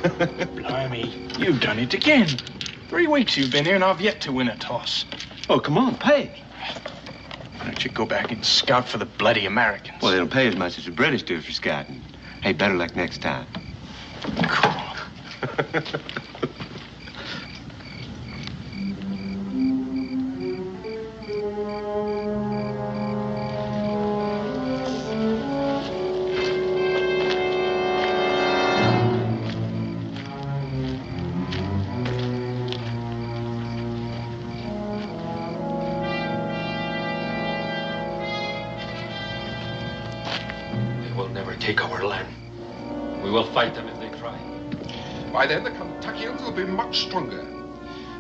Blimey, you've done it again. 3 weeks you've been here and I've yet to win a toss. Oh, come on, pay. Why don't you go back and scout for the bloody Americans? Well, they don't pay as much as the British do for scouting. Hey, better luck next time. Cool. Take our land. We will fight them if they try. By then, the Kentuckians will be much stronger.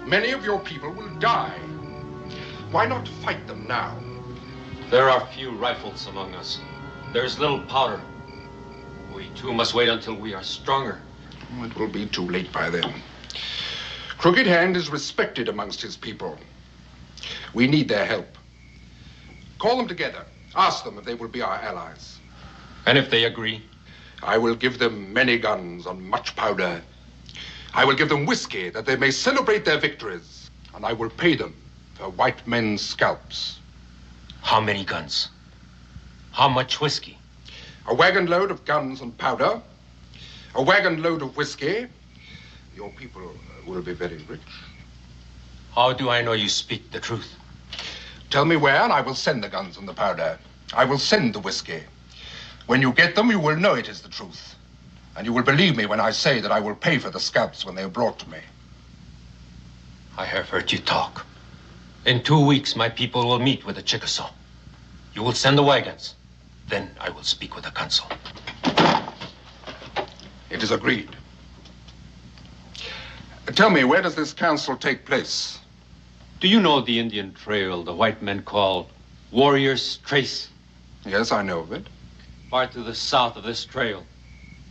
Many of your people will die. Why not fight them now? There are few rifles among us. There's little powder. We too must wait until we are stronger. It will be too late by then. Crooked Hand is respected amongst his people. We need their help. Call them together. Ask them if they will be our allies. And if they agree? I will give them many guns and much powder. I will give them whiskey that they may celebrate their victories. And I will pay them for white men's scalps. How many guns? How much whiskey? A wagon load of guns and powder. A wagon load of whiskey. Your people will be very rich. How do I know you speak the truth? Tell me where and I will send the guns and the powder. I will send the whiskey. When you get them, you will know it is the truth. And you will believe me when I say that I will pay for the scalps when they are brought to me. I have heard you talk. In 2 weeks, my people will meet with the Chickasaw. You will send the wagons. Then I will speak with the council. It is agreed. Tell me, where does this council take place? Do you know the Indian trail the white men call Warrior's Trace? Yes, I know of it. Far to the south of this trail,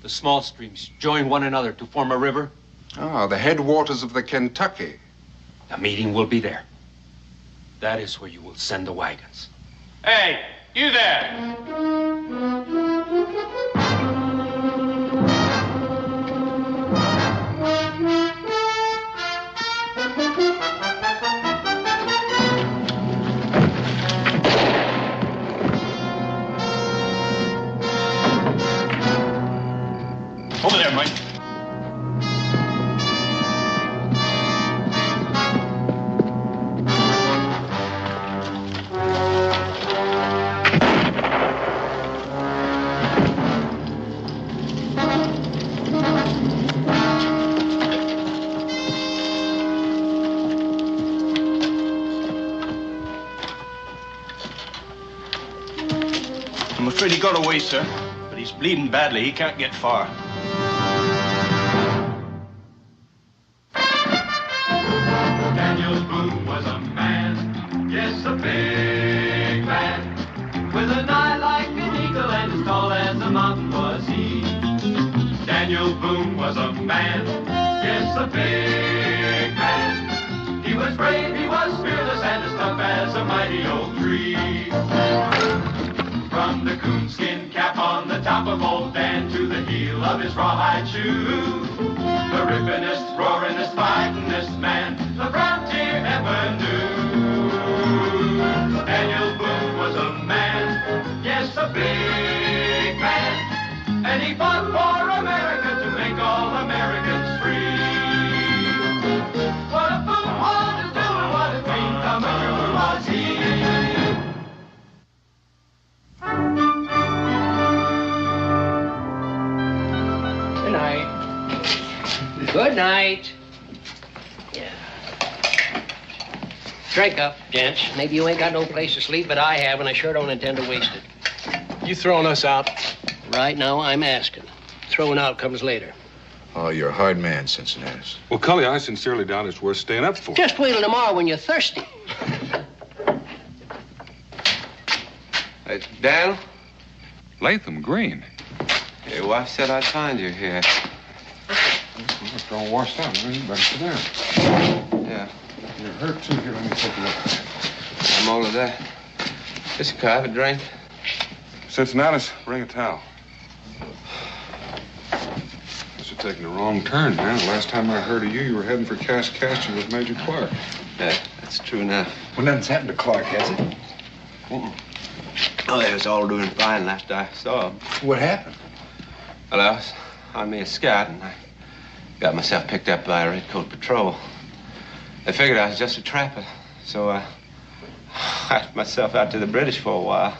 the small streams join one another to form a river. Ah, the headwaters of the Kentucky. The meeting will be there. That is where you will send the wagons. Hey, you there! Over there, Mike. I'm afraid he got away, sir. But he's bleeding badly. He can't get far. Daniel Boone was a man, yes, a big man, with an eye like an eagle and as tall as a mountain was he. Daniel Boone was a man, yes, a big man. He was brave, he was fearless, and as tough as a mighty old tree. From the coonskin cap on the top of old Dan to the heel of his rawhide shoe, the rippinest, roaringest, fightingest man the frontier ever knew. Daniel Boone was a man, yes, a big man, and he fought for America to make all Americans free. What a Boone wanted to do and what a dream come true was he. Good night. Good night. Yeah. Drink up, gents. Maybe you ain't got no place to sleep, but I have, and I sure don't intend to waste it. You throwing us out? Right now, I'm asking. Throwing out comes later. Oh, you're a hard man, Cincinnatus. Well, Cully, I sincerely doubt it's worth staying up for. Just wait till tomorrow when you're thirsty. Hey, Dan? Latham Green. Your wife said I'd find you here. It's all washed out. You better sit down. Yeah. You're hurt, too. Here, let me take a look. I'm all of that. Just a have a drink. Cincinnatus, bring a towel. have taken a wrong turn, man. The last time I heard of you, you were heading for Kaskaskia with Major Clark. Yeah, that's true enough. Well, nothing's happened to Clark, has it? Oh, they was all doing fine last I saw him. What happened? Well, I was on me a scout, and I got myself picked up by a redcoat patrol. They figured I was just a trapper, so I hired myself out to the British for a while.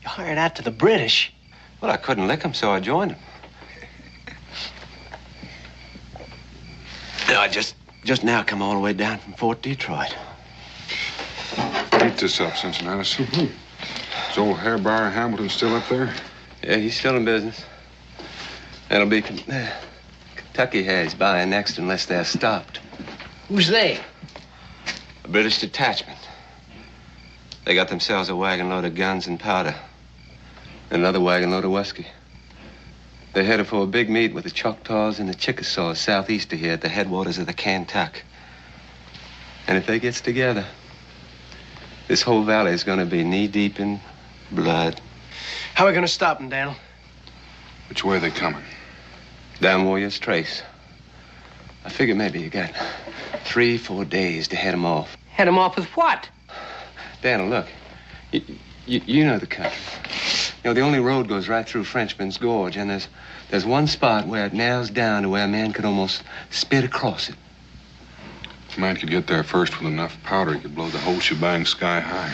You hired out to the British? Well, I couldn't lick them, so I joined them. No, I just now come all the way down from Fort Detroit. Eat this up, Cincinnati. Is old Hairbuyer Hamilton still up there? Yeah, he's still in business. That'll be Kentucky has buying next unless they're stopped. Who's they? A British detachment. They got themselves a wagon load of guns and powder. And another wagon load of whiskey. They're headed for a big meet with the Choctaws and the Chickasaws southeast of here at the headwaters of the Kantuck. And if they gets together, this whole valley is going to be knee-deep in blood. How are we going to stop them, Daniel? Which way are they coming? Down Warrior's Trace. I figured maybe you got 3-4 days to head them off. Head them off with what? Daniel, look. You know the country. You know, the only road goes right through Frenchman's Gorge, and there's one spot where it narrows down to where a man could almost spit across it. If a man could get there first with enough powder, he could blow the whole shebang sky high.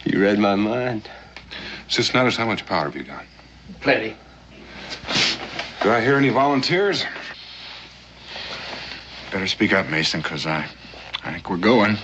You read my mind. Cincinnati, how much powder have you got? Plenty. Do I hear any volunteers? Better speak up, Mason, because I think we're going.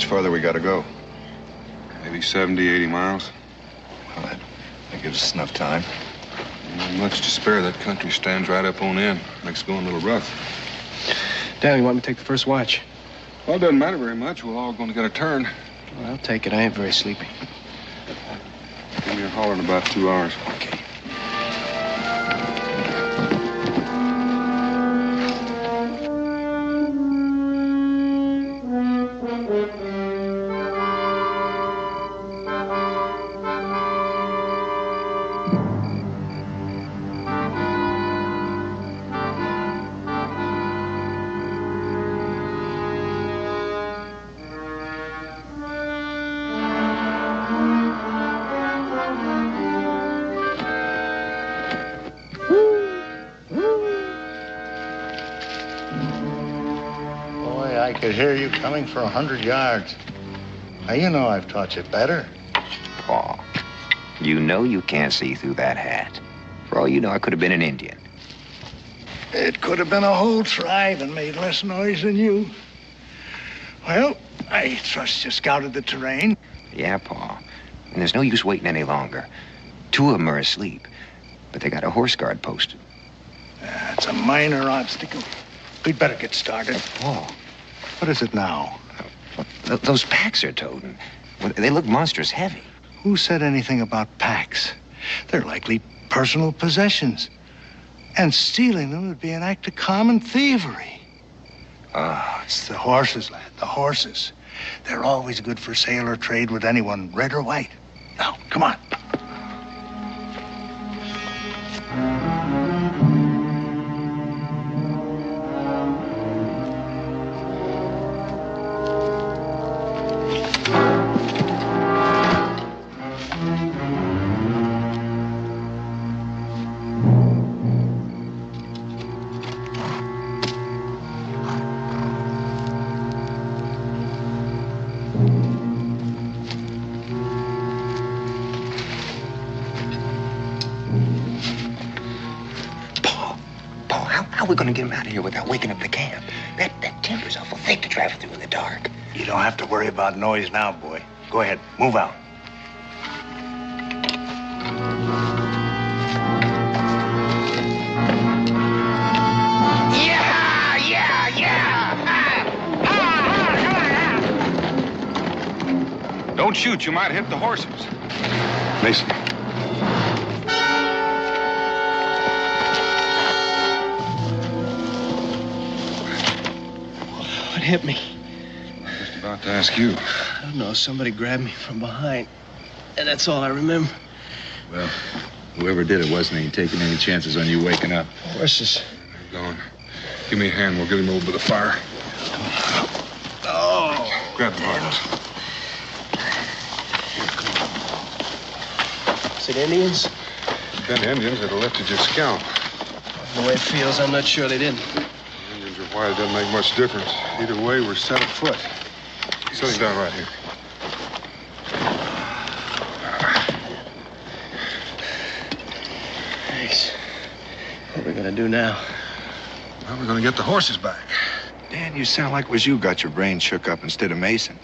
Farther we gotta go? Maybe 70, 80 miles. Well, that gives us enough time. Not much to spare. That country stands right up on end. Makes going a little rough. Daniel, you want me to take the first watch? Well, it doesn't matter very much. We're all going to get a turn. Well, I'll take it. I ain't very sleepy. Give me a holler in about 2 hours. Okay. I could hear you coming for 100 yards. Now, you know I've taught you better. Paul, you know you can't see through that hat. For all you know, I could have been an Indian. It could have been a whole tribe and made less noise than you. Well, I trust you scouted the terrain. Yeah, Paul. And there's no use waiting any longer. 2 of them are asleep, but they got a horse guard posted. That's a minor obstacle. We'd better get started. Paul. What is it now? Those packs are toting. Well, they look monstrous heavy. Who said anything about packs? They're likely personal possessions. And stealing them would be an act of common thievery. It's the horses, lad, the horses. They're always good for sale or trade with anyone, red or white. Now, come on. we gonna get them out of here without waking up the camp? That timber's awful thick to travel through in the dark. You don't have to worry about noise now, boy. Go ahead, move out. Don't shoot, you might hit the horses. Mason. What hit me? Just about to ask you. I don't know. Somebody grabbed me from behind. And that's all I remember. Well, whoever did it wasn't ain't taking any chances on you waking up. Horses. They're gone. Give me a hand. We'll get him over to the fire. Oh. Grab the bottles. Is it Indians? Been Indians that lifted your scalp. The way it feels, I'm not sure they didn't. Indians or white, it doesn't make much difference. Either way, we're set afoot. Sit him down right here. Thanks. What are we gonna do now? Well, we're gonna get the horses back. Dan, you sound like it was you got your brain shook up instead of Mason.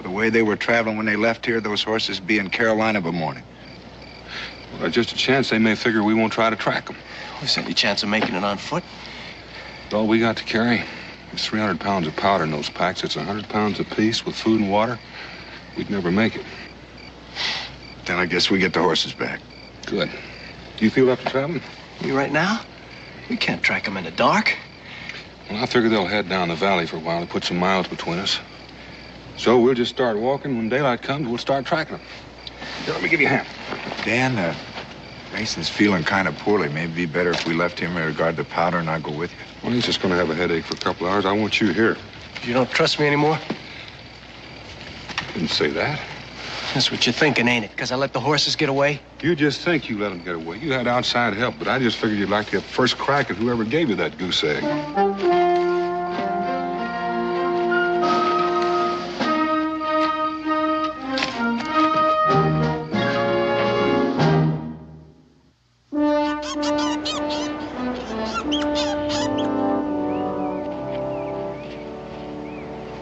The way they were traveling when they left here, those horses be in Carolina by morning. Well, just a chance they may figure we won't try to track them. Is there any chance of making it on foot? All we got to carry is 300 pounds of powder in those packs. It's 100 pounds apiece with food and water. We'd never make it. Then I guess we get the horses back. Good. Do you feel up to traveling? You right now? We can't track them in the dark. Well, I figure they'll head down the valley for a while to put some miles between us. So we'll just start walking. When daylight comes, we'll start tracking them. Here, let me give you a hand. Dan, Mason's feeling kind of poorly. Maybe it'd be better if we left him in regard to powder and I'll go with you. Well, he's just going to have a headache for a couple hours. I want you here. You don't trust me anymore? Didn't say that. That's what you're thinking, ain't it? Because I let the horses get away? You just think you let them get away. You had outside help, but I just figured you'd like to get first crack at whoever gave you that goose egg.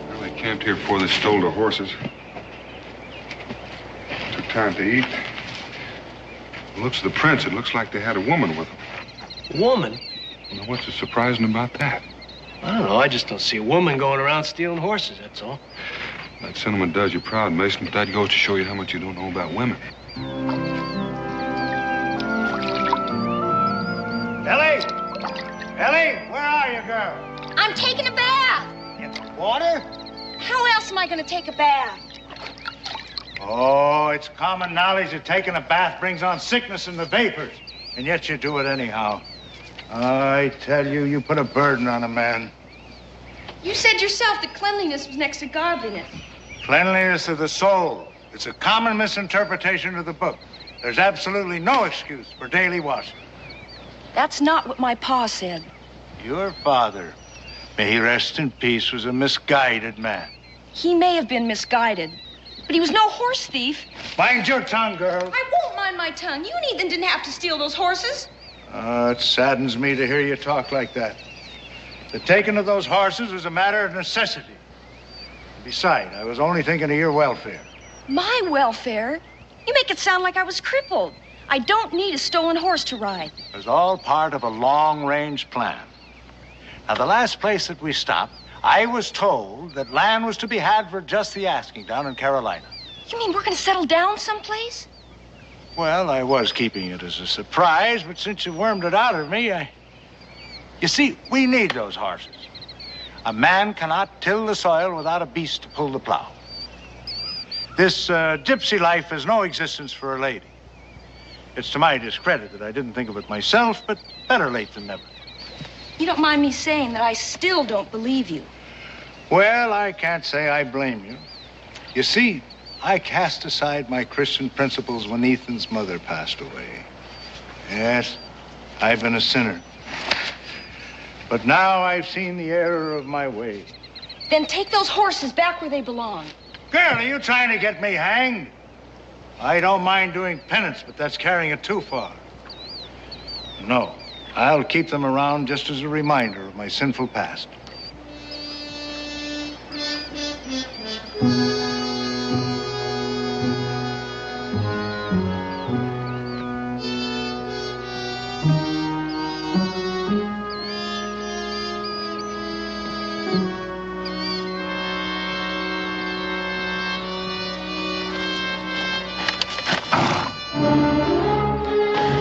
Well, they camped here before they stole the horses. Took time to eat. The looks of the prints, it looks like they had a woman with them. Woman? Well, what's so surprising about that? I don't know. I just don't see a woman going around stealing horses, that's all. That sentiment does you proud, Mason, but that goes to show you how much you don't know about women. Ellie! Ellie, where are you, girl? I'm taking a bath. In the water? How else am I going to take a bath? Oh, it's common knowledge that taking a bath brings on sickness and the vapors. And yet you do it anyhow. I tell you, you put a burden on a man. You said yourself that cleanliness was next to godliness. Cleanliness of the soul. It's a common misinterpretation of the book. There's absolutely no excuse for daily washing. That's not what my pa said. Your father, may he rest in peace, was a misguided man. He may have been misguided, but he was no horse thief. Mind your tongue, girl. I won't mind my tongue. You and Ethan didn't have to steal those horses. It saddens me to hear you talk like that. The taking of those horses was a matter of necessity. Besides, I was only thinking of your welfare. My welfare? You make it sound like I was crippled. I don't need a stolen horse to ride. It was all part of a long-range plan. Now, the last place that we stopped, I was told that land was to be had for just the asking down in Carolina. You mean we're going to settle down someplace? Well, I was keeping it as a surprise, but since you wormed it out of me, You see, we need those horses. A man cannot till the soil without a beast to pull the plow. This gypsy life has no existence for a lady. It's to my discredit that I didn't think of it myself, but better late than never. You don't mind me saying that I still don't believe you. Well, I can't say I blame you. You see, I cast aside my Christian principles when Ethan's mother passed away. Yes, I've been a sinner. But now I've seen the error of my ways. Then take those horses back where they belong. Girl, are you trying to get me hanged? I don't mind doing penance, but that's carrying it too far. No, I'll keep them around just as a reminder of my sinful past.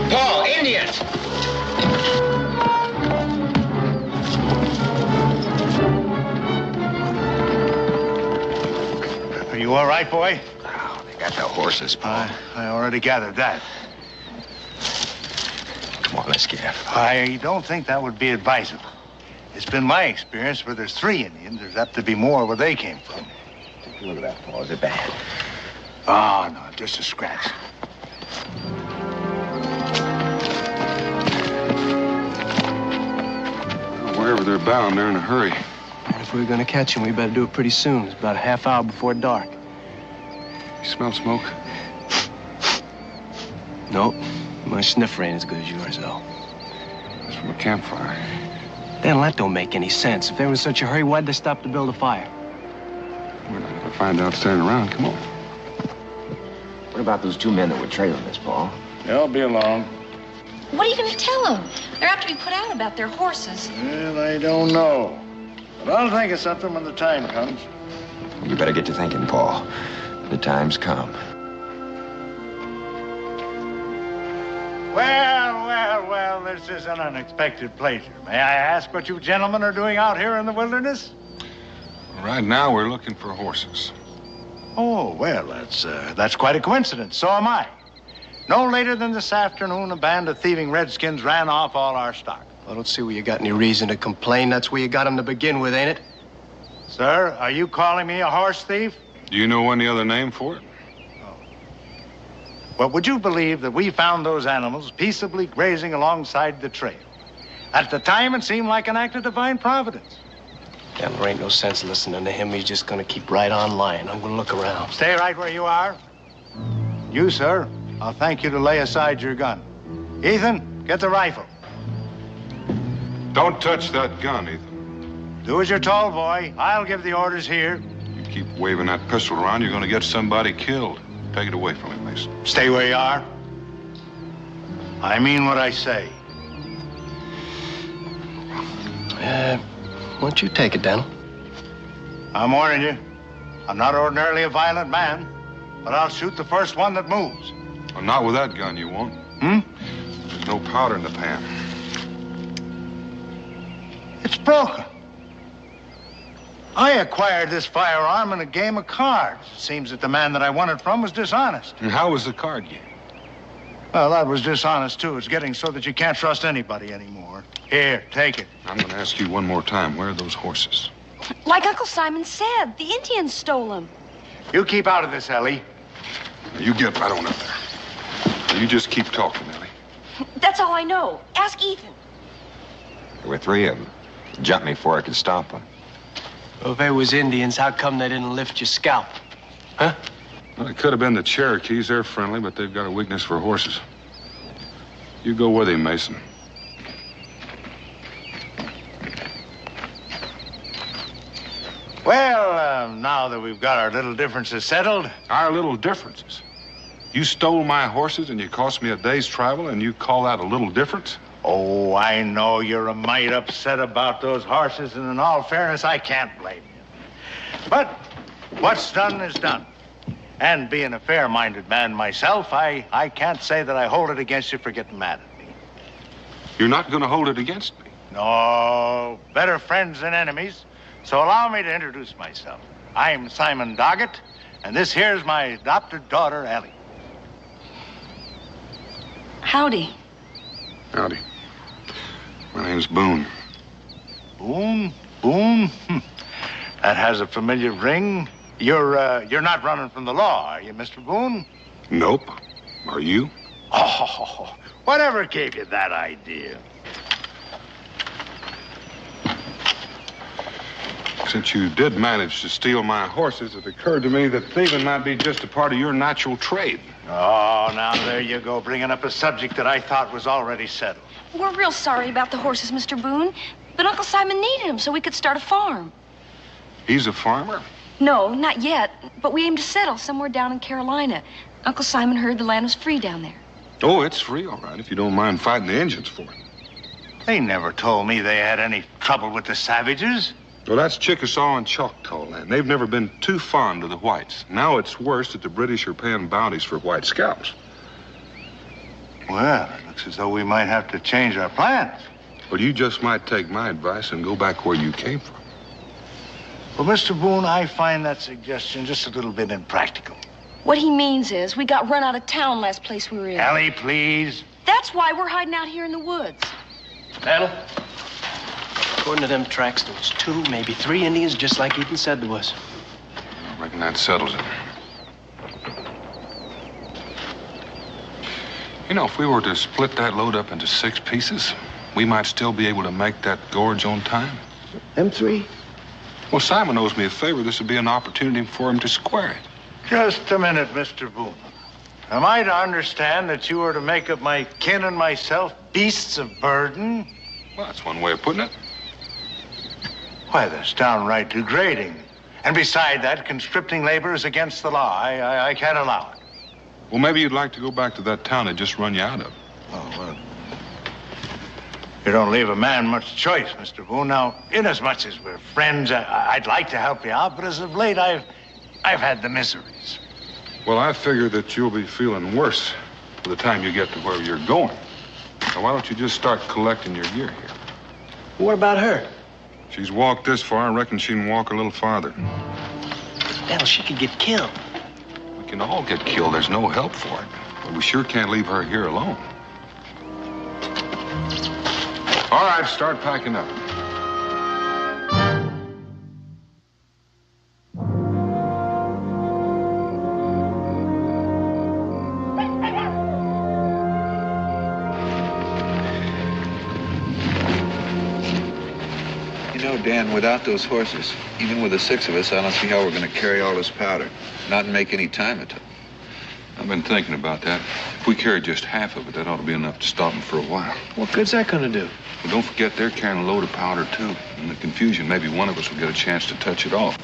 Paul, Indians! Are you all right, boy? Oh, they got the horses, Paul. I already gathered that. Come on, let's get out. I don't think that would be advisable. It's been my experience where there's 3 Indians, there's apt to be more where they came from. Take a look at that, Paul. Is it bad? Oh, no, just a scratch. Wherever they're bound, they're in a hurry. If we're gonna catch them, we better do it pretty soon. It's about a half hour before dark. You smell smoke? Nope. My sniffer ain't as good as yours, though. It's from a campfire. Daniel, that don't make any sense. If they were in such a hurry, why'd they stop to build a fire? We're not gonna find out standing around. Come on. What about those 2 men that were trailing us, Paul? They'll be along. What are you going to tell them? They're apt to be put out about their horses. Well, I don't know. But I'll think of something when the time comes. You better get to thinking, Paul. The time's come. Well, this is an unexpected pleasure. May I ask what you gentlemen are doing out here in the wilderness? Right now, we're looking for horses. Oh, well, that's quite a coincidence. So am I. No later than this afternoon, a band of thieving redskins ran off all our stock. I don't see where you got any reason to complain. That's where you got them to begin with, ain't it? Sir, are you calling me a horse thief? Do you know any other name for it? Well, would you believe that we found those animals peaceably grazing alongside the trail? At the time, it seemed like an act of divine providence. Damn, there ain't no sense listening to him. He's just gonna keep right on lying. I'm gonna look around. Stay right where you are. You, sir, I'll thank you to lay aside your gun. Ethan, get the rifle. Don't touch that gun, Ethan. Do as you're told, boy. I'll give the orders here. You keep waving that pistol around, you're gonna get somebody killed. Take it away from him, Mason. Stay where you are. I mean what I say. Why don't you take it, Daniel? I'm warning you. I'm not ordinarily a violent man, but I'll shoot the first one that moves. Well, not with that gun, you won't. There's no powder in the pan. It's broken. I acquired this firearm in a game of cards. It seems that the man that I won it from was dishonest. And how was the card game? Well, that was dishonest, too. It's getting so that you can't trust anybody anymore. Here, take it. I'm going to ask you one more time. Where are those horses? Like Uncle Simon said, the Indians stole them. You keep out of this, Ellie. You get right on up there. You just keep talking, Ellie. That's all I know. Ask Ethan. There were 3 of them. Jumped me before I could stop them. Well, if they was Indians, how come they didn't lift your scalp? Huh? Well, it could have been the Cherokees. They're friendly, but they've got a weakness for horses. You go with him, Mason. Well, now that we've got our little differences settled. Our little differences? You stole my horses and you cost me a day's travel and you call that a little difference? Oh, I know you're a mite upset about those horses, and in all fairness, I can't blame you. But what's done is done. And being a fair-minded man myself, I can't say that I hold it against you for getting mad at me. You're not going to hold it against me? No, better friends than enemies. So allow me to introduce myself. I'm Simon Doggett, and this here's my adopted daughter, Ellie. Howdy. Howdy. My name's Boone. Boone? Boone? That has a familiar ring. You're not running from the law, are you, Mr. Boone? Nope. Are you? Oh, whatever gave you that idea? Since you did manage to steal my horses, it occurred to me that thieving might be just a part of your natural trade. Oh, now there you go, bringing up a subject that I thought was already settled. We're real sorry about the horses, Mr. Boone, but Uncle Simon needed them so we could start a farm. He's a farmer? No, not yet, but we aim to settle somewhere down in Carolina. Uncle Simon heard the land was free down there. Oh, it's free, all right, if you don't mind fighting the Indians for it. They never told me they had any trouble with the savages. Well, that's Chickasaw and Choctaw land. They've never been too fond of the whites. Now it's worse that the British are paying bounties for white scalps. Well, it looks as though we might have to change our plans. Well, you just might take my advice and go back where you came from. Well, Mr. Boone, I find that suggestion just a little bit impractical. What he means is we got run out of town last place we were in. Ellie, please. That's why we're hiding out here in the woods. Battle? According to them tracks, there was 2, maybe 3 Indians, just like Ethan said there was. I reckon that settles it. You know, if we were to split that load up into 6 pieces, we might still be able to make that gorge on time. Them 3? Well, Simon owes me a favor. This would be an opportunity for him to square it. Just a minute, Mr. Boone. Am I to understand that you are to make of my kin and myself beasts of burden? Well, that's one way of putting it. Why, that's downright degrading. And beside that, conscripting labor is against the law. I can't allow it. Well, maybe you'd like to go back to that town they just run you out of. Oh, well. You don't leave a man much choice, Mr. Boone. Now, inasmuch as we're friends, I'd like to help you out, but as of late, I've had the miseries. Well, I figure that you'll be feeling worse by the time you get to where you're going. Now, why don't you just start collecting your gear here? What about her? She's walked this far. I reckon she can walk a little farther. Hell, she could get killed. We can all get killed. There's no help for it. But we sure can't leave her here alone. All right, start packing up. You know, Dan, without those horses, even with the 6 of us, I don't see how we're going to carry all this powder. Not make any time at it. I've been thinking about that. If we carry just half of it, that ought to be enough to stop them for a while. What good's that gonna do? Well, don't forget they're carrying a load of powder, too. In the confusion, maybe one of us will get a chance to touch it off.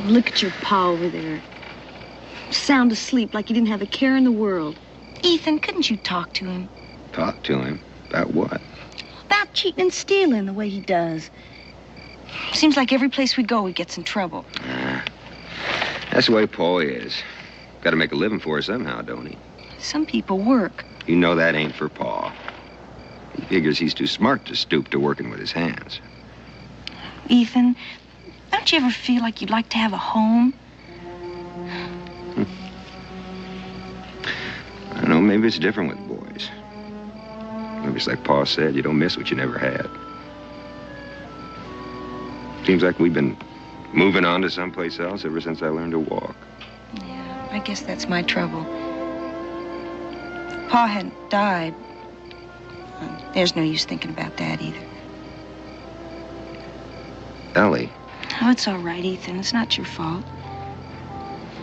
Look at your pa over there. Sound asleep like you didn't have a care in the world. Ethan, couldn't you talk to him? Talk to him? About what? About cheating and stealing the way he does. Seems like every place we go, he gets in trouble. That's the way Paul is. Got to make a living for it somehow, don't he? Some people work. You know that ain't for Paul. He figures he's too smart to stoop to working with his hands. Ethan, don't you ever feel like you'd like to have a home? I don't know, maybe it's different with boys. Maybe it's like Pa said, you don't miss what you never had. Seems like we've been moving on to someplace else ever since I learned to walk. Yeah, I guess that's my trouble. If Pa hadn't died, there's no use thinking about that either. Ellie. Oh, it's all right, Ethan. It's not your fault.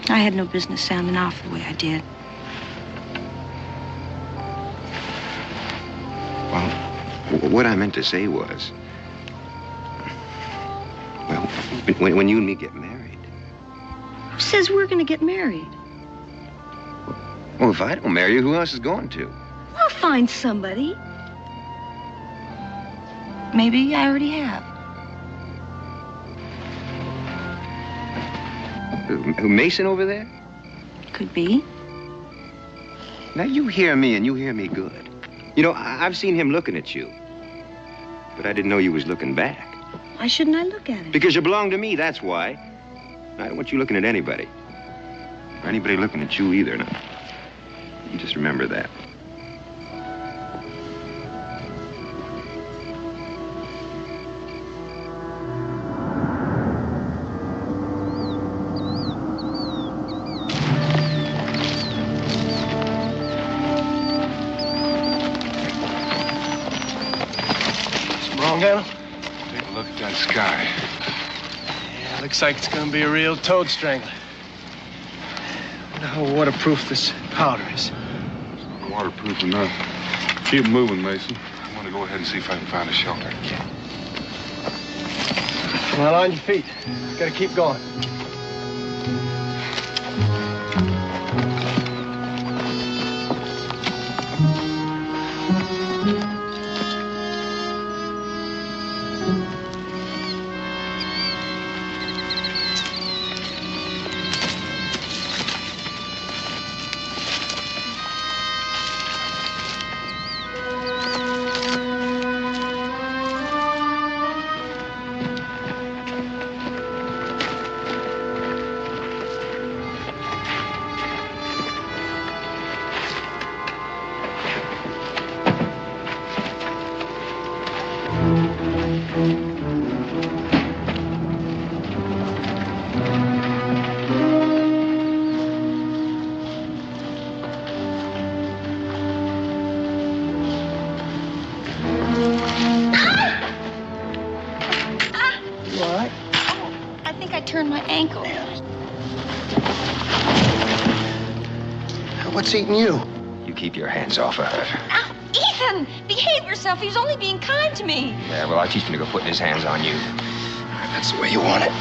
I had no business sounding off the way I did. Well, what I meant to say was, well, when you and me get married. Who says we're gonna get married? Well, if I don't marry you, who else is going to? I'll find somebody. Maybe I already have. Mason over there? Could be. Now, you hear me, and you hear me good. You know, I've seen him looking at you. But I didn't know you was looking back. Why shouldn't I look at him? Because you belong to me, that's why. I don't want you looking at anybody. Or anybody looking at you either. Now, you just remember that. wrong, Daniel? Take a look at that sky. Yeah, looks like it's gonna be a real toad strangler. I wonder how waterproof this powder is. It's not waterproof enough. Keep moving, Mason. I want to go ahead and see if I can find a shelter. Well, on your feet. Gotta keep going. What's eating you? You keep your hands off of her. Ow, Ethan, behave yourself. He was only being kind to me. Yeah, well, I'll teach him to go putting his hands on you. That's the way you want it.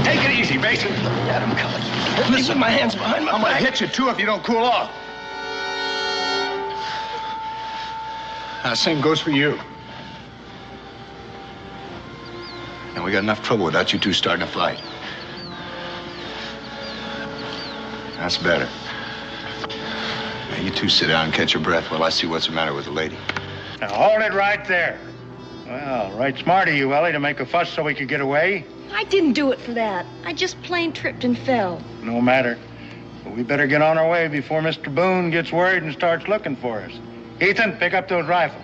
Take it easy, Mason. Got him coming. Listen, my hands behind my I'm gonna back. hit you, too, if you don't cool off. Same goes for you. And we got enough trouble without you two starting a fight. That's better. Now, you two sit down and catch your breath while I see what's the matter with the lady. Now, hold it right there. Well, right smart of you, Ellie, to make a fuss so we could get away. I didn't do it for that. I just plain tripped and fell. No matter. But we better get on our way before Mr. Boone gets worried and starts looking for us. Ethan, pick up those rifles.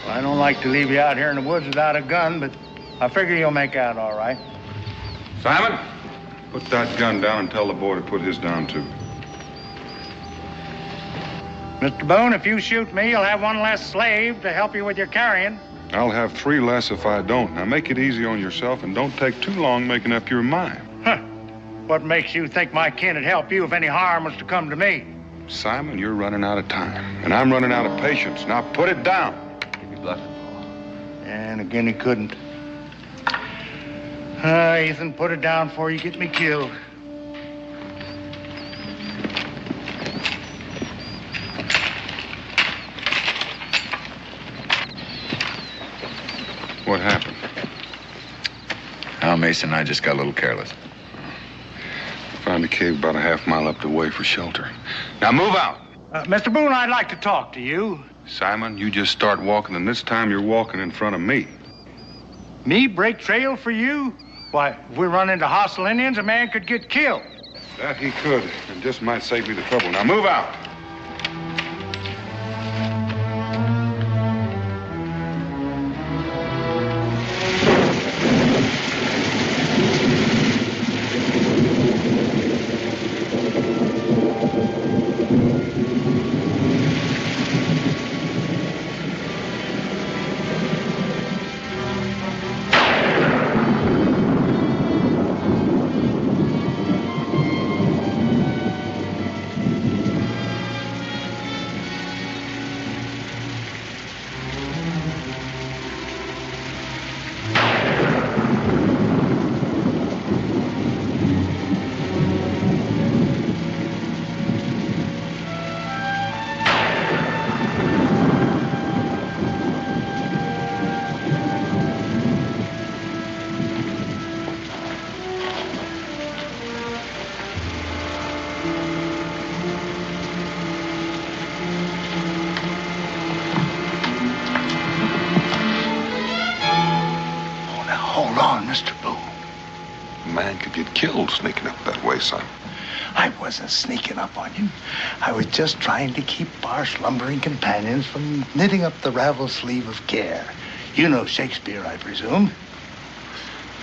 Well, I don't like to leave you out here in the woods without a gun, but I figure you'll make out all right. Simon, put that gun down and tell the boy to put his down, too. Mr. Boone, if you shoot me, you'll have one less slave to help you with your carrying. I'll have 3 less if I don't. Now, make it easy on yourself and don't take too long making up your mind. Huh. What makes you think my kin would help you if any harm was to come to me? Simon, you're running out of time, and I'm running out of patience. Now, put it down. You're bluffing, Paul. And again, he couldn't. Ethan, put it down before you get me killed. What happened? Al Mason and I just got a little careless. Found a cave about a half-mile up the way for shelter. Now move out. Mr. Boone, I'd like to talk to you. Simon, you just start walking, and this time you're walking in front of me. Me break trail for you? Why, if we run into hostile Indians, a man could get killed. That he could, and just might save me the trouble. Now move out. Sneaking up that way, son. I wasn't sneaking up on you. I was just trying to keep our slumbering companions from knitting up the ravel sleeve of care. You know Shakespeare, I presume.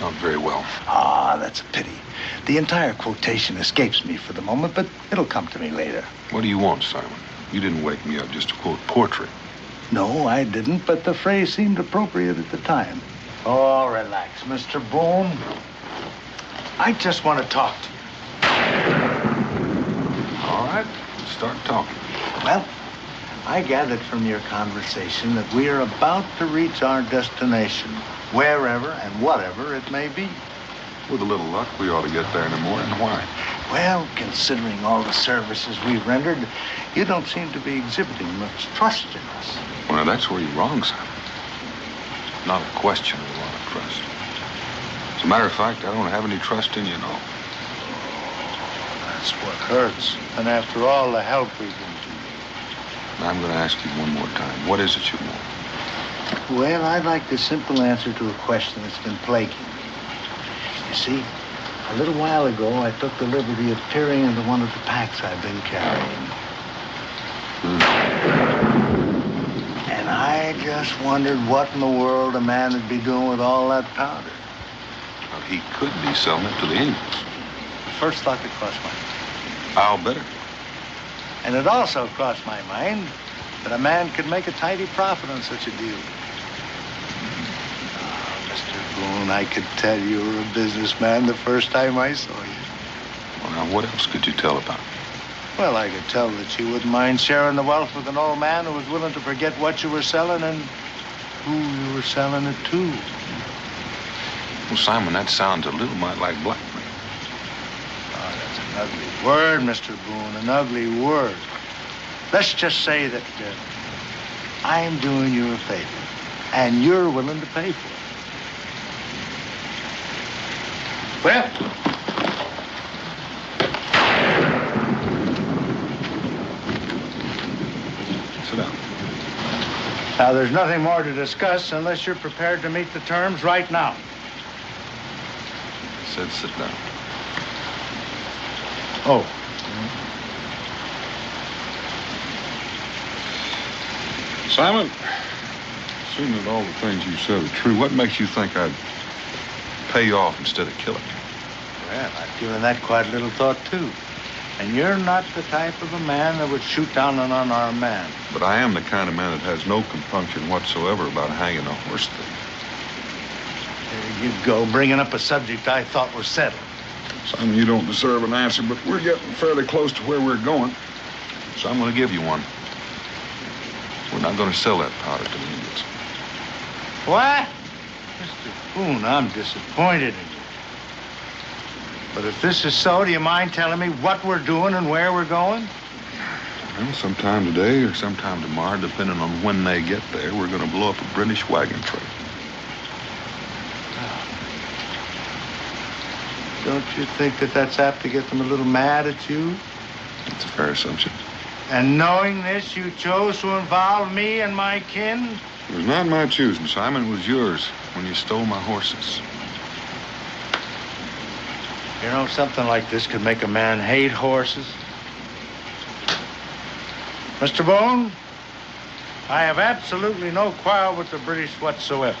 Not very well. Ah, that's a pity. The entire quotation escapes me for the moment, but it'll come to me later. What do you want, Simon? You didn't wake me up just to quote portrait. No, I didn't, but the phrase seemed appropriate at the time. Oh, relax, Mr. Boone. I just want to talk to you. All right, start talking. Well, I gathered from your conversation that we are about to reach our destination, wherever and whatever it may be. With a little luck, we ought to get there in the morning. Why? Well, considering all the services we've rendered, you don't seem to be exhibiting much trust in us. Well, that's where you're wrong, Simon. Not a question of a lot of trust. As a matter of fact, I don't have any trust in you, no. That's what hurts. And after all the help we've been to you. I'm going to ask you one more time. What is it you want? Well, I'd like the simple answer to a question that's been plaguing me. You see, a little while ago, I took the liberty of peering into one of the packs I've been carrying. And I just wondered what in the world a man would be doing with all that powder. Well, he could be selling it to the Indians. First thought that crossed my mind. I'll bet it. And it also crossed my mind that a man could make a tidy profit on such a deal. Mr. Boone, I could tell you were a businessman the first time I saw you. Well, now, what else could you tell about me? Well, I could tell that you wouldn't mind sharing the wealth with an old man who was willing to forget what you were selling and who you were selling it to. Well, Simon, that sounds a little mite like blackmail. Oh, that's an ugly word, Mr. Boone, an ugly word. Let's just say that I'm doing you a favor, and you're willing to pay for it. Well, sit down. Now, there's nothing more to discuss unless you're prepared to meet the terms right now. I said sit down. Oh. Simon, assuming that all the things you said are true, what makes you think I'd pay you off instead of killing you? Well, I've given that quite a little thought, too. And you're not the type of a man that would shoot down an unarmed man. But I am the kind of man that has no compunction whatsoever about hanging a horse thief. There you go, bringing up a subject I thought was settled. Simon, you don't deserve an answer, but we're getting fairly close to where we're going. So I'm going to give you one. We're not going to sell that powder to the Indians. What? Mr. Boone, I'm disappointed in you. But if this is so, do you mind telling me what we're doing and where we're going? Well, sometime today or sometime tomorrow, depending on when they get there, we're going to blow up a British wagon train. Don't you think that that's apt to get them a little mad at you? That's a fair assumption. And knowing this, you chose to involve me and my kin? It was not my choosing, Simon. It was yours when you stole my horses. You know, something like this could make a man hate horses. Mr. Boone, I have absolutely no quarrel with the British whatsoever.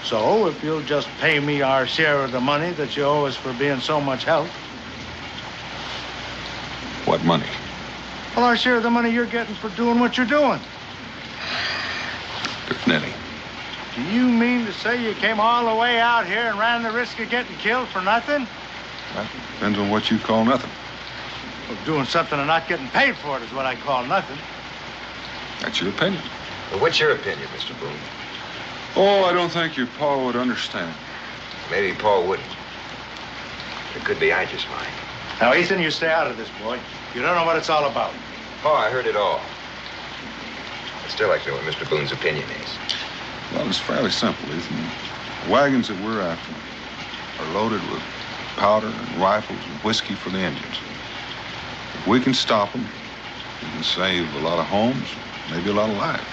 So, if you'll just pay me our share of the money that you owe us for being so much help. What money? Well, our share of the money you're getting for doing what you're doing. There's Nettie. Do you mean to say you came all the way out here and ran the risk of getting killed for nothing? Well, depends on what you call nothing. Well, doing something and not getting paid for it is what I call nothing. That's your opinion. Well, what's your opinion, Mr. Boone? Oh, I don't think your pa would understand. Maybe Paul wouldn't. It could be I just might. Now, Ethan, you stay out of this, boy. You don't know what it's all about. Pa, I heard it all. I'd still like to know what Mr. Boone's opinion is. Well, it's fairly simple, isn't it? The wagons that we're after are loaded with powder and rifles and whiskey for the Indians. If we can stop them, we can save a lot of homes, maybe a lot of lives.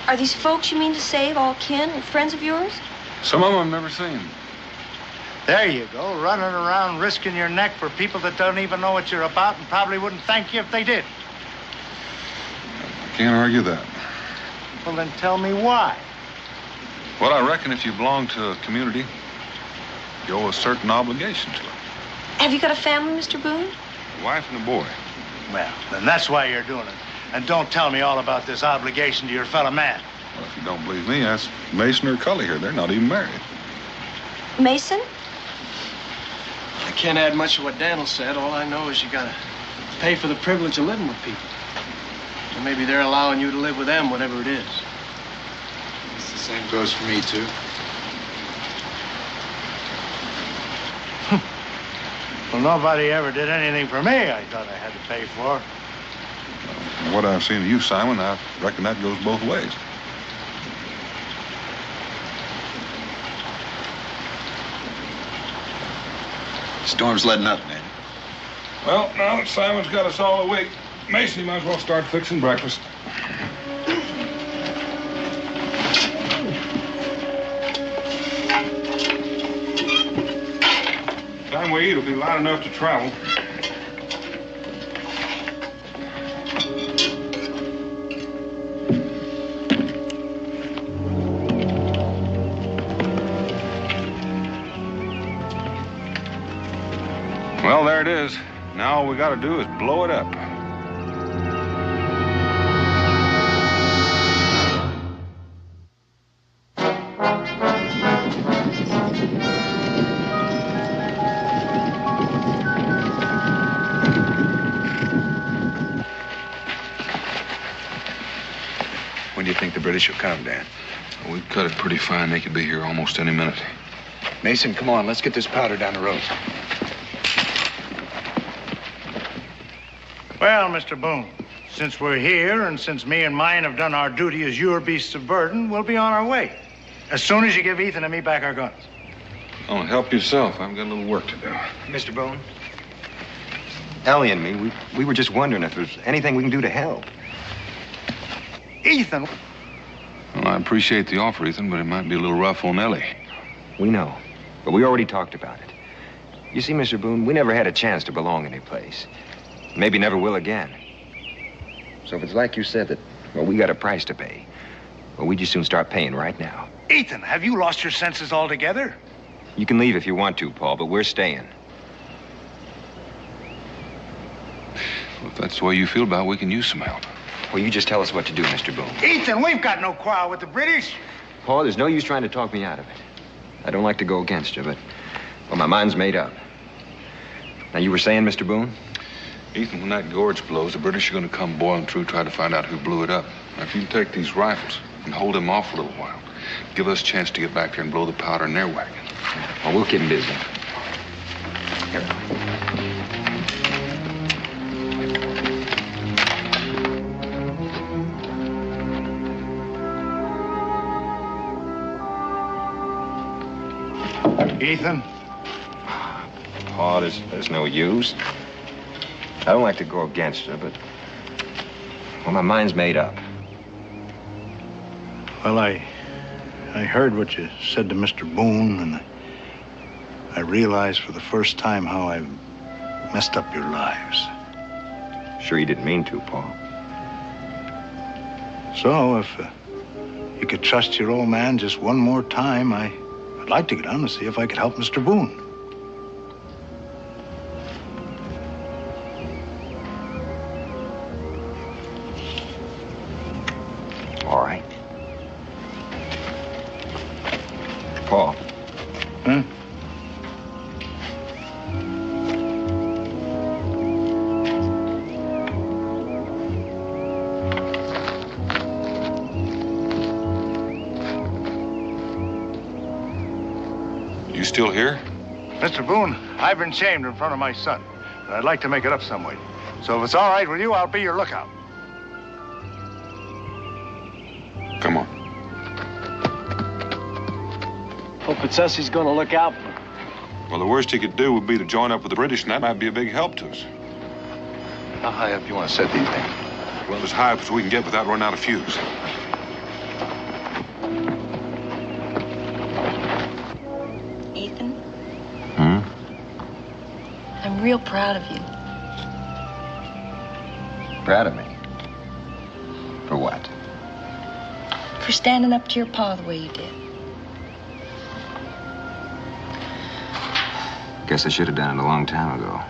Are these folks you mean to save all kin and friends of yours? Some of them I've never seen. There you go, running around risking your neck for people that don't even know what you're about and probably wouldn't thank you if they did. I can't argue that. Well, then tell me why. Well, I reckon if you belong to a community, You owe a certain obligation to her. Have you got a family, Mr. Boone? A wife and a boy. Well, then that's why you're doing it. And don't tell me all about this obligation to your fellow man. Well, if you don't believe me, ask Mason or Cully here. They're not even married. Mason? I can't add much to what Daniel said. All I know is you gotta pay for the privilege of living with people. And maybe they're allowing you to live with them, whatever it is. It's the same goes for me, too. Well, nobody ever did anything for me I thought I had to pay for. From what I've seen of you, Simon, I reckon that goes both ways. Storm's letting up, man. Well, now that Simon's got us all awake, Mason, you might as well start fixing breakfast. Time we eat will be light enough to travel. Well, there it is. Now all we got to do is blow it up. When do you think the British will come, Dan? Well, we've cut it pretty fine. They could be here almost any minute. Mason, come on. Let's get this powder down the road. Well, Mr. Boone, since we're here and since me and mine have done our duty as your beasts of burden, we'll be on our way. As soon as you give Ethan and me back our guns. Oh, help yourself. I've got a little work to do. Mr. Boone? Ellie and me, we were just wondering if there's anything we can do to help. Ethan! Well, I appreciate the offer, Ethan, but it might be a little rough on Ellie. We know, but we already talked about it. You see, Mr. Boone, we never had a chance to belong any place. Maybe never will again. So if it's like you said that, well, we got a price to pay, well, we'd just soon start paying right now. Ethan, have you lost your senses altogether? You can leave if you want to, Paul, but we're staying. Well, if that's the way you feel about it, we can use some help. Well, you just tell us what to do, Mr. Boone. Ethan, we've got no quarrel with the British. Paul, there's no use trying to talk me out of it. I don't like to go against you, but, well, my mind's made up. Now, you were saying, Mr. Boone? Ethan, when that gorge blows, the British are going to come boiling through, try to find out who blew it up. Now, if you take these rifles and hold them off a little while, give us a chance to get back there and blow the powder in their wagon. Well, we'll keep them busy. Here. Ethan? Paul, there's no use. I don't like to go against you, but, well, my mind's made up. Well, I heard what you said to Mr. Boone, and I realized for the first time how I've messed up your lives. Sure you didn't mean to, Paul. So, if you could trust your old man just one more time, I'd like to get down and see if I could help Mr. Boone. All right. Paul. Huh? You still here? Mr. Boone, I've been shamed in front of my son, and I'd like to make it up some way. So if it's all right with you, I'll be your lookout. Come on. Hope it's us he's gonna look out for. Well, the worst he could do would be to join up with the British, and that might be a big help to us. How high up do you want to set these things? Well, as high up as we can get without running out of fuse. Ethan, Hmm? I'm real proud of you. Proud of me? For what? For standing up to your pa the way you did. Guess I should have done it a long time ago.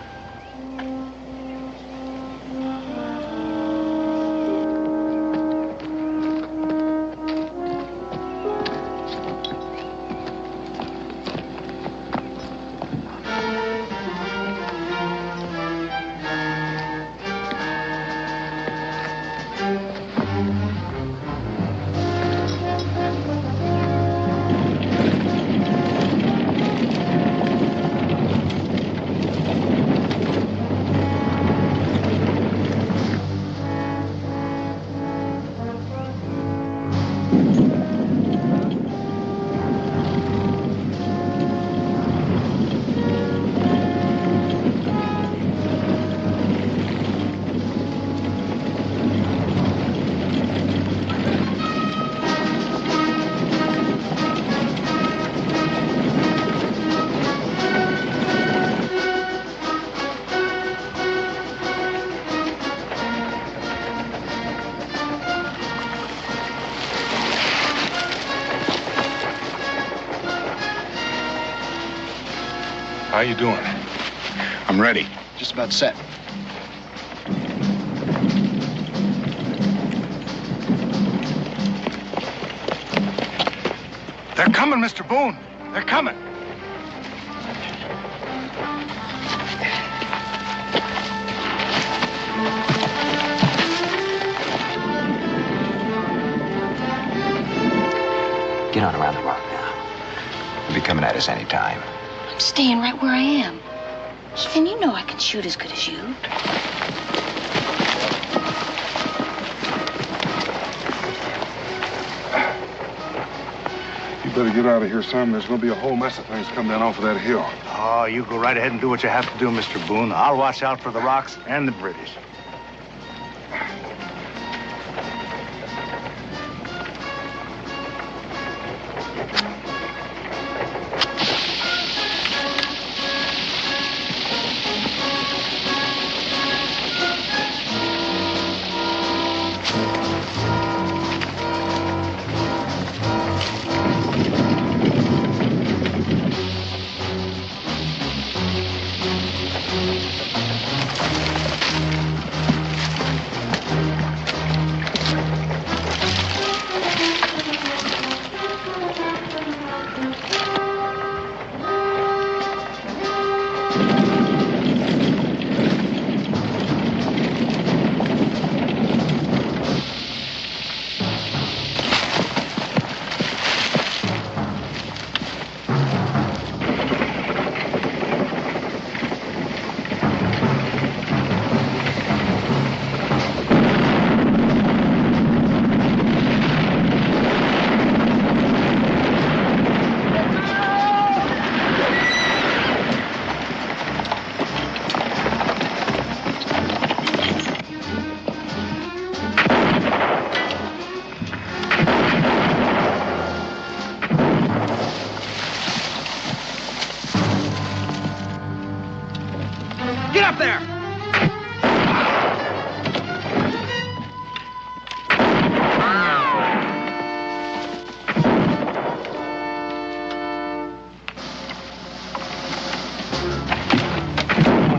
How you doing? I'm ready. Just about set. They're coming, Mr. Boone. They're coming. Get on around the rock now. They'll be coming at us any time. I'm staying right where I am. Even you know I can shoot as good as you. You better get out of here, son. There's going to be a whole mess of things coming down off of that hill. Oh, you go right ahead and do what you have to do, Mr. Boone. I'll watch out for the rocks and the British.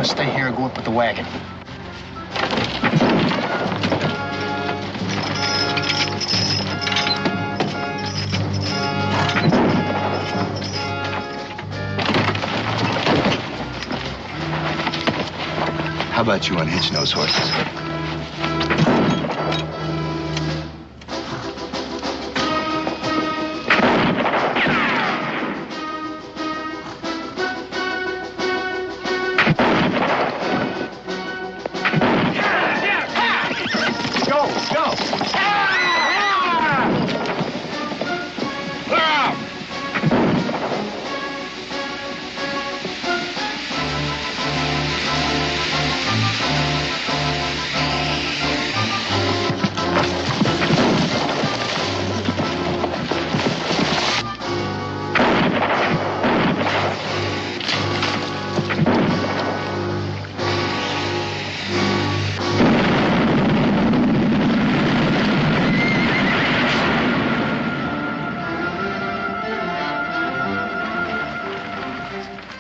Stay here or go up with the wagon. How about you unhitching those horses?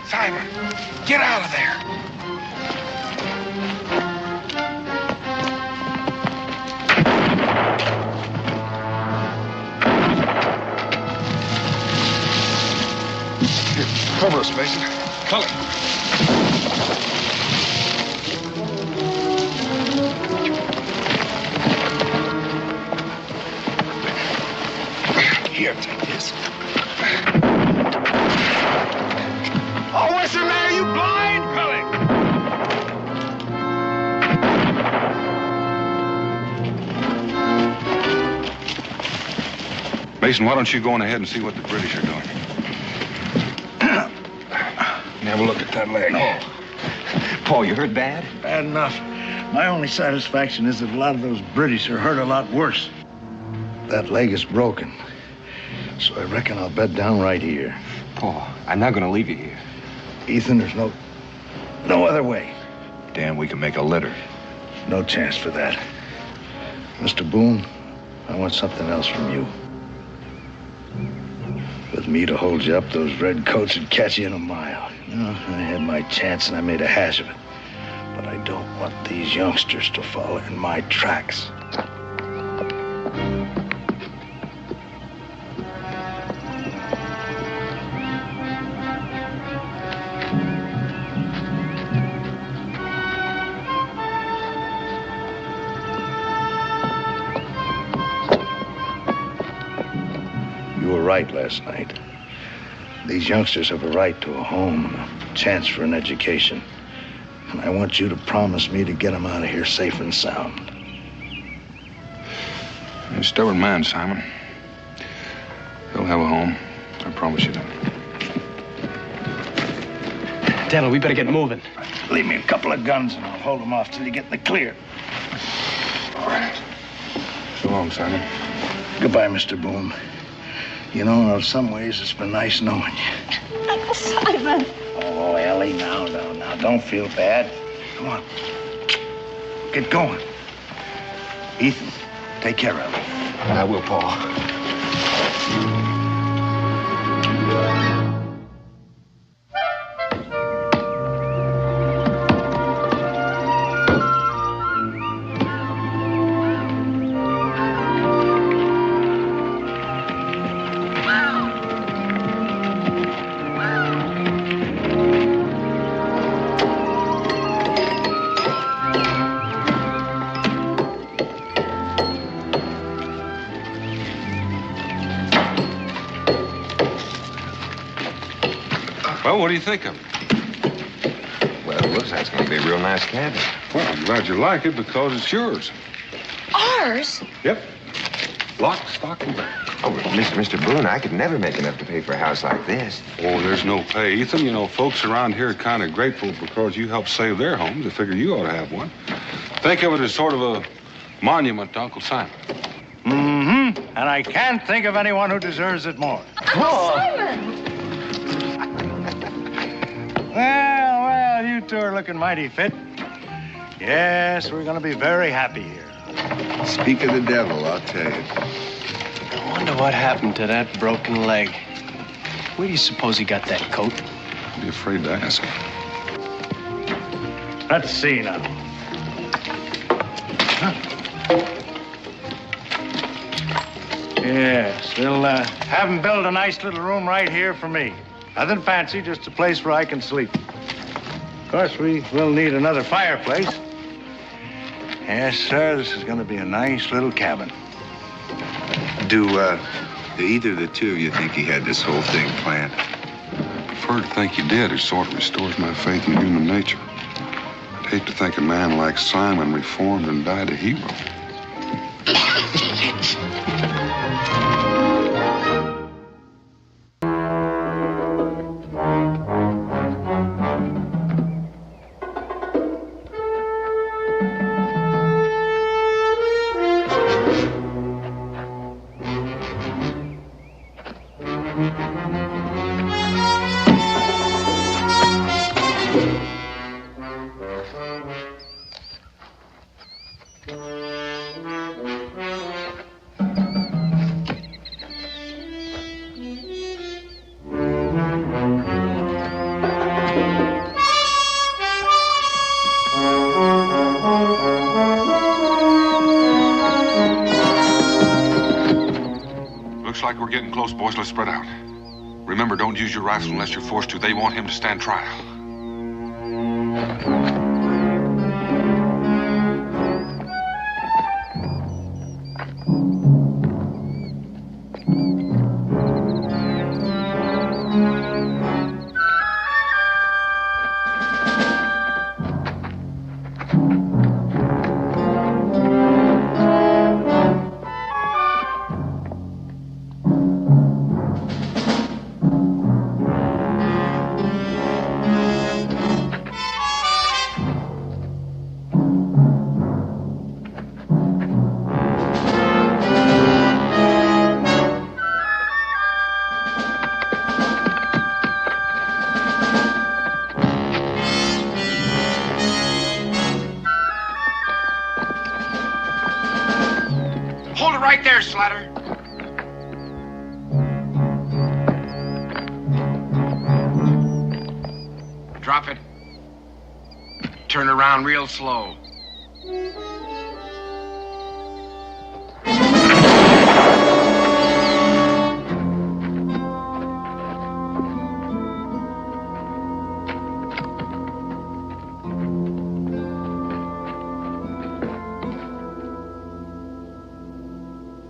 Simon, get out of there. Here, cover us, Mason. Cullen. Here, take this. Oh, what's the matter? You blind, Cullen? Mason, why don't you go on ahead and see what the British are doing? Have a look at that leg. No. Paul, you hurt bad? Bad enough. My only satisfaction is that a lot of those British are hurt a lot worse. That leg is broken. So I reckon I'll bed down right here. Paul, I'm not going to leave you here. Ethan, there's no other way. Dan, we can make a litter. No chance for that. Mr. Boone, I want something else from you. With me to hold you up, those red coats would catch you in a mile. No, I had my chance and I made a hash of it. But I don't want these youngsters to follow in my tracks. You were right last night. These youngsters have a right to a home and a chance for an education. And I want you to promise me to get them out of here safe and sound. You're a stubborn man, Simon. They'll have a home. I promise you that. Daniel, we better get moving. Leave me a couple of guns and I'll hold them off till you get in the clear. All right. So long, Simon. Goodbye, Mr. Boone. You know, in some ways, it's been nice knowing you. Uncle Simon. Oh, Ellie, now, don't feel bad. Come on. Get going. Ethan, take care of Ellie. I will, Paul. Well, what do you think of it? Well, it looks like it's going to be a real nice cabin. Well, I'm glad you like it because it's yours. Ours? Yep. Lock, stock, and barrel. Oh, but Mr. Boone, I could never make enough to pay for a house like this. Oh, there's no pay, Ethan. You know, folks around here are kind of grateful because you helped save their homes. They figure you ought to have one. Think of it as sort of a monument to Uncle Simon. Mm-hmm. And I can't think of anyone who deserves it more. Uncle Simon! Well, you two are looking mighty fit. Yes, we're going to be very happy here. Speak of the devil, I'll tell you. I wonder what happened to that broken leg. Where do you suppose he got that coat? I'd be afraid to ask. Let's see now. Yes, we'll have him build a nice little room right here for me. Nothing fancy, just a place where I can sleep. Of course, we will need another fireplace. Yes, sir, this is going to be a nice little cabin. Do either of the two of you think he had this whole thing planned? I prefer to think you did. It sort of restores my faith in human nature. I'd hate to think a man like Simon reformed and died a hero. close, boys. Let's spread out. Remember, don't use your rifle unless you're forced to. They want him to stand trial. Drop it. Turn around real slow.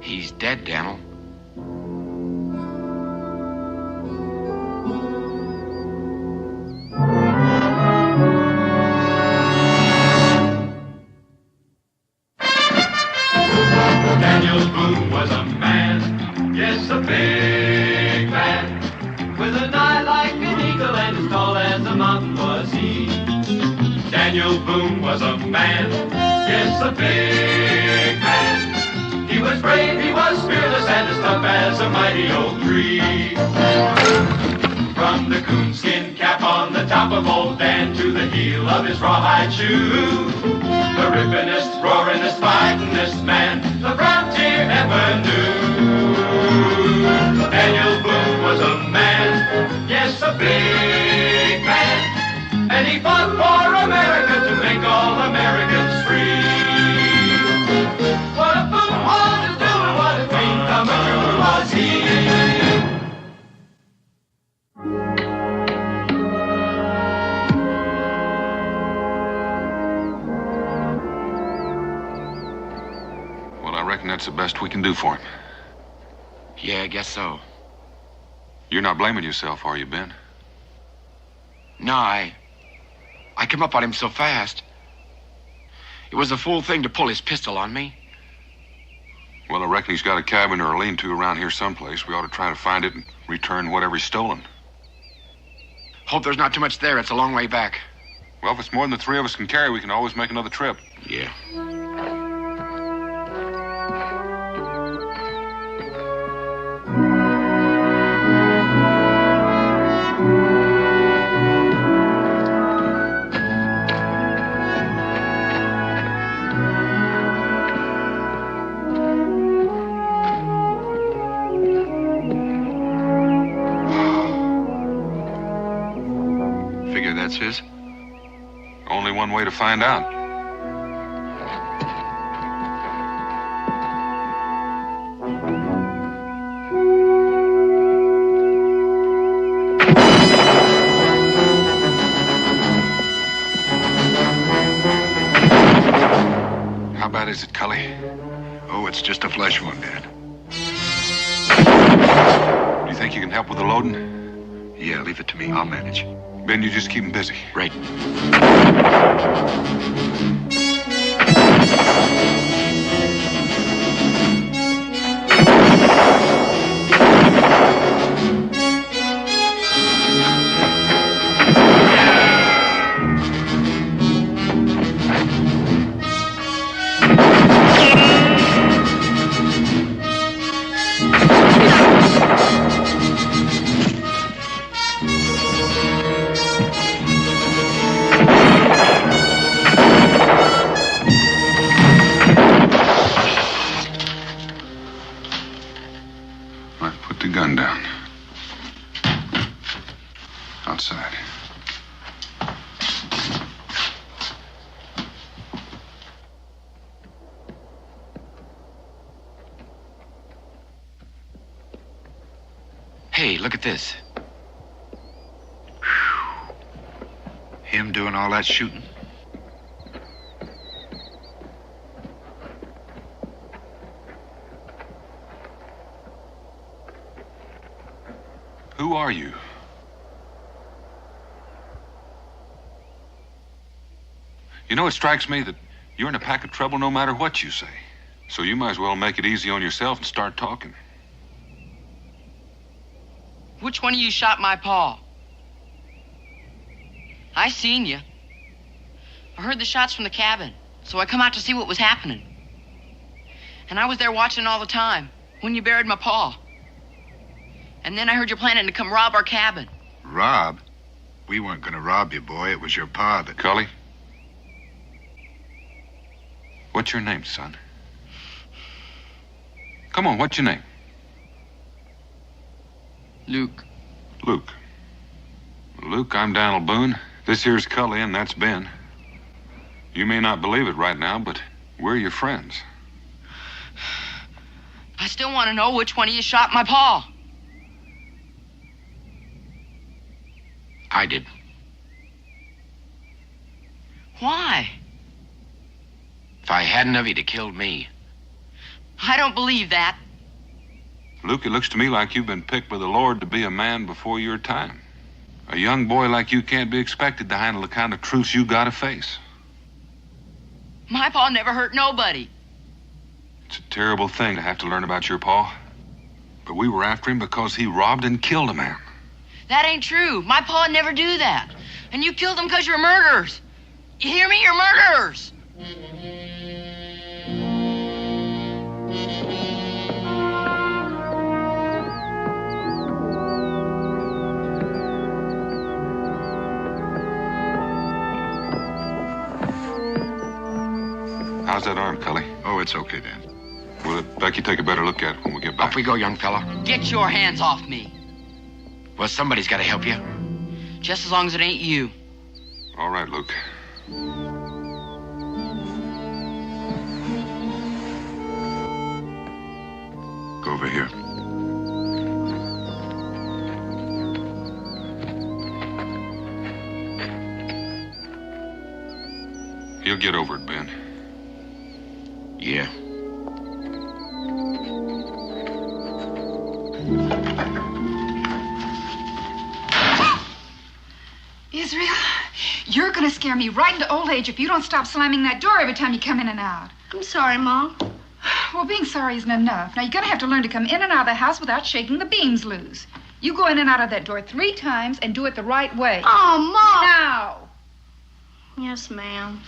He's dead, Daniel. Daniel Boone was a man, yes, a big man, with an eye like an eagle and as tall as a mountain was he. Daniel Boone was a man, yes, a big man. He was brave, he was fearless, and as tough as a mighty oak tree. From the coonskin cap on the top of old Dan to the heel of his rawhide shoe, the rippinest, roaringest, fightingest man the frontier ever knew. Daniel Boone was a man, yes, a big man, and he fought for America to make all Americans free. What a Boone wanted to do and what a dream come true was he. I reckon that's the best we can do for him. Yeah, I guess so. You're not blaming yourself, are you, Ben? No, I came up on him so fast. It was a fool thing to pull his pistol on me. Well, I reckon he's got a cabin or a lean-to around here someplace. We ought to try to find it and return whatever he's stolen. Hope there's not too much there. It's a long way back. Well, if it's more than the three of us can carry, we can always make another trip. Yeah. That's his? Only one way to find out. How bad is it, Cully? Oh, it's just a flesh wound, Dad. Do you think you can help with the loading? Yeah, leave it to me. I'll manage. Ben, you just keep him busy. Right. Outside. Hey, look at this. Him doing all that shooting? Who are you? You know, it strikes me that you're in a pack of trouble no matter what you say. So you might as well make it easy on yourself and start talking. Which one of you shot my pa? I seen you. I heard the shots from the cabin, so I come out to see what was happening. And I was there watching all the time when you buried my pa. And then I heard you planning to come rob our cabin. Rob? We weren't gonna rob you, boy. It was your pa that... Cully? What's your name, son? Come on, what's your name? Luke. Luke. Luke, I'm Daniel Boone. This here's Cully, and that's Ben. You may not believe it right now, but we're your friends. I still want to know which one of you shot my pa. I did. Why? If I hadn't of, he'd have killed me. I don't believe that. Luke, it looks to me like you've been picked by the Lord to be a man before your time. A young boy like you can't be expected to handle the kind of truths you gotta face. My pa never hurt nobody. It's a terrible thing to have to learn about your pa. But we were after him because he robbed and killed a man. That ain't true. My pa'd never do that. And you killed them because you're murderers. You hear me? You're murderers. How's that arm, Cully? Oh, it's okay, Dan. Well, Becky, take a better look at it when we get back. Off we go, young fella. Get your hands off me. Well, somebody's got to help you. Just as long as it ain't you. All right, Luke. Go over here. He'll get over it, Ben. Yeah. Israel, you're gonna scare me right into old age if you don't stop slamming that door every time you come in and out. I'm sorry, Mom. Well, being sorry isn't enough. Now, you're gonna have to learn to come in and out of the house without shaking the beams loose. You go in and out of that door 3 times and do it the right way. Oh, Mom! Now! Yes, ma'am.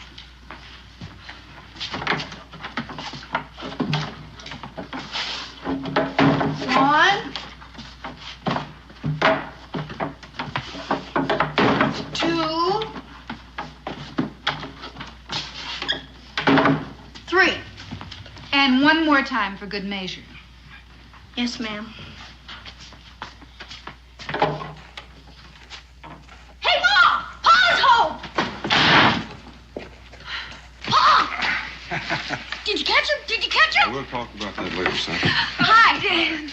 One. 2. 3. And one more time for good measure. Yes, ma'am. Hey, Mom! Pa's home! Pa! Did you catch him? Did you catch him? We'll talk about that later, son. Hi, Dan.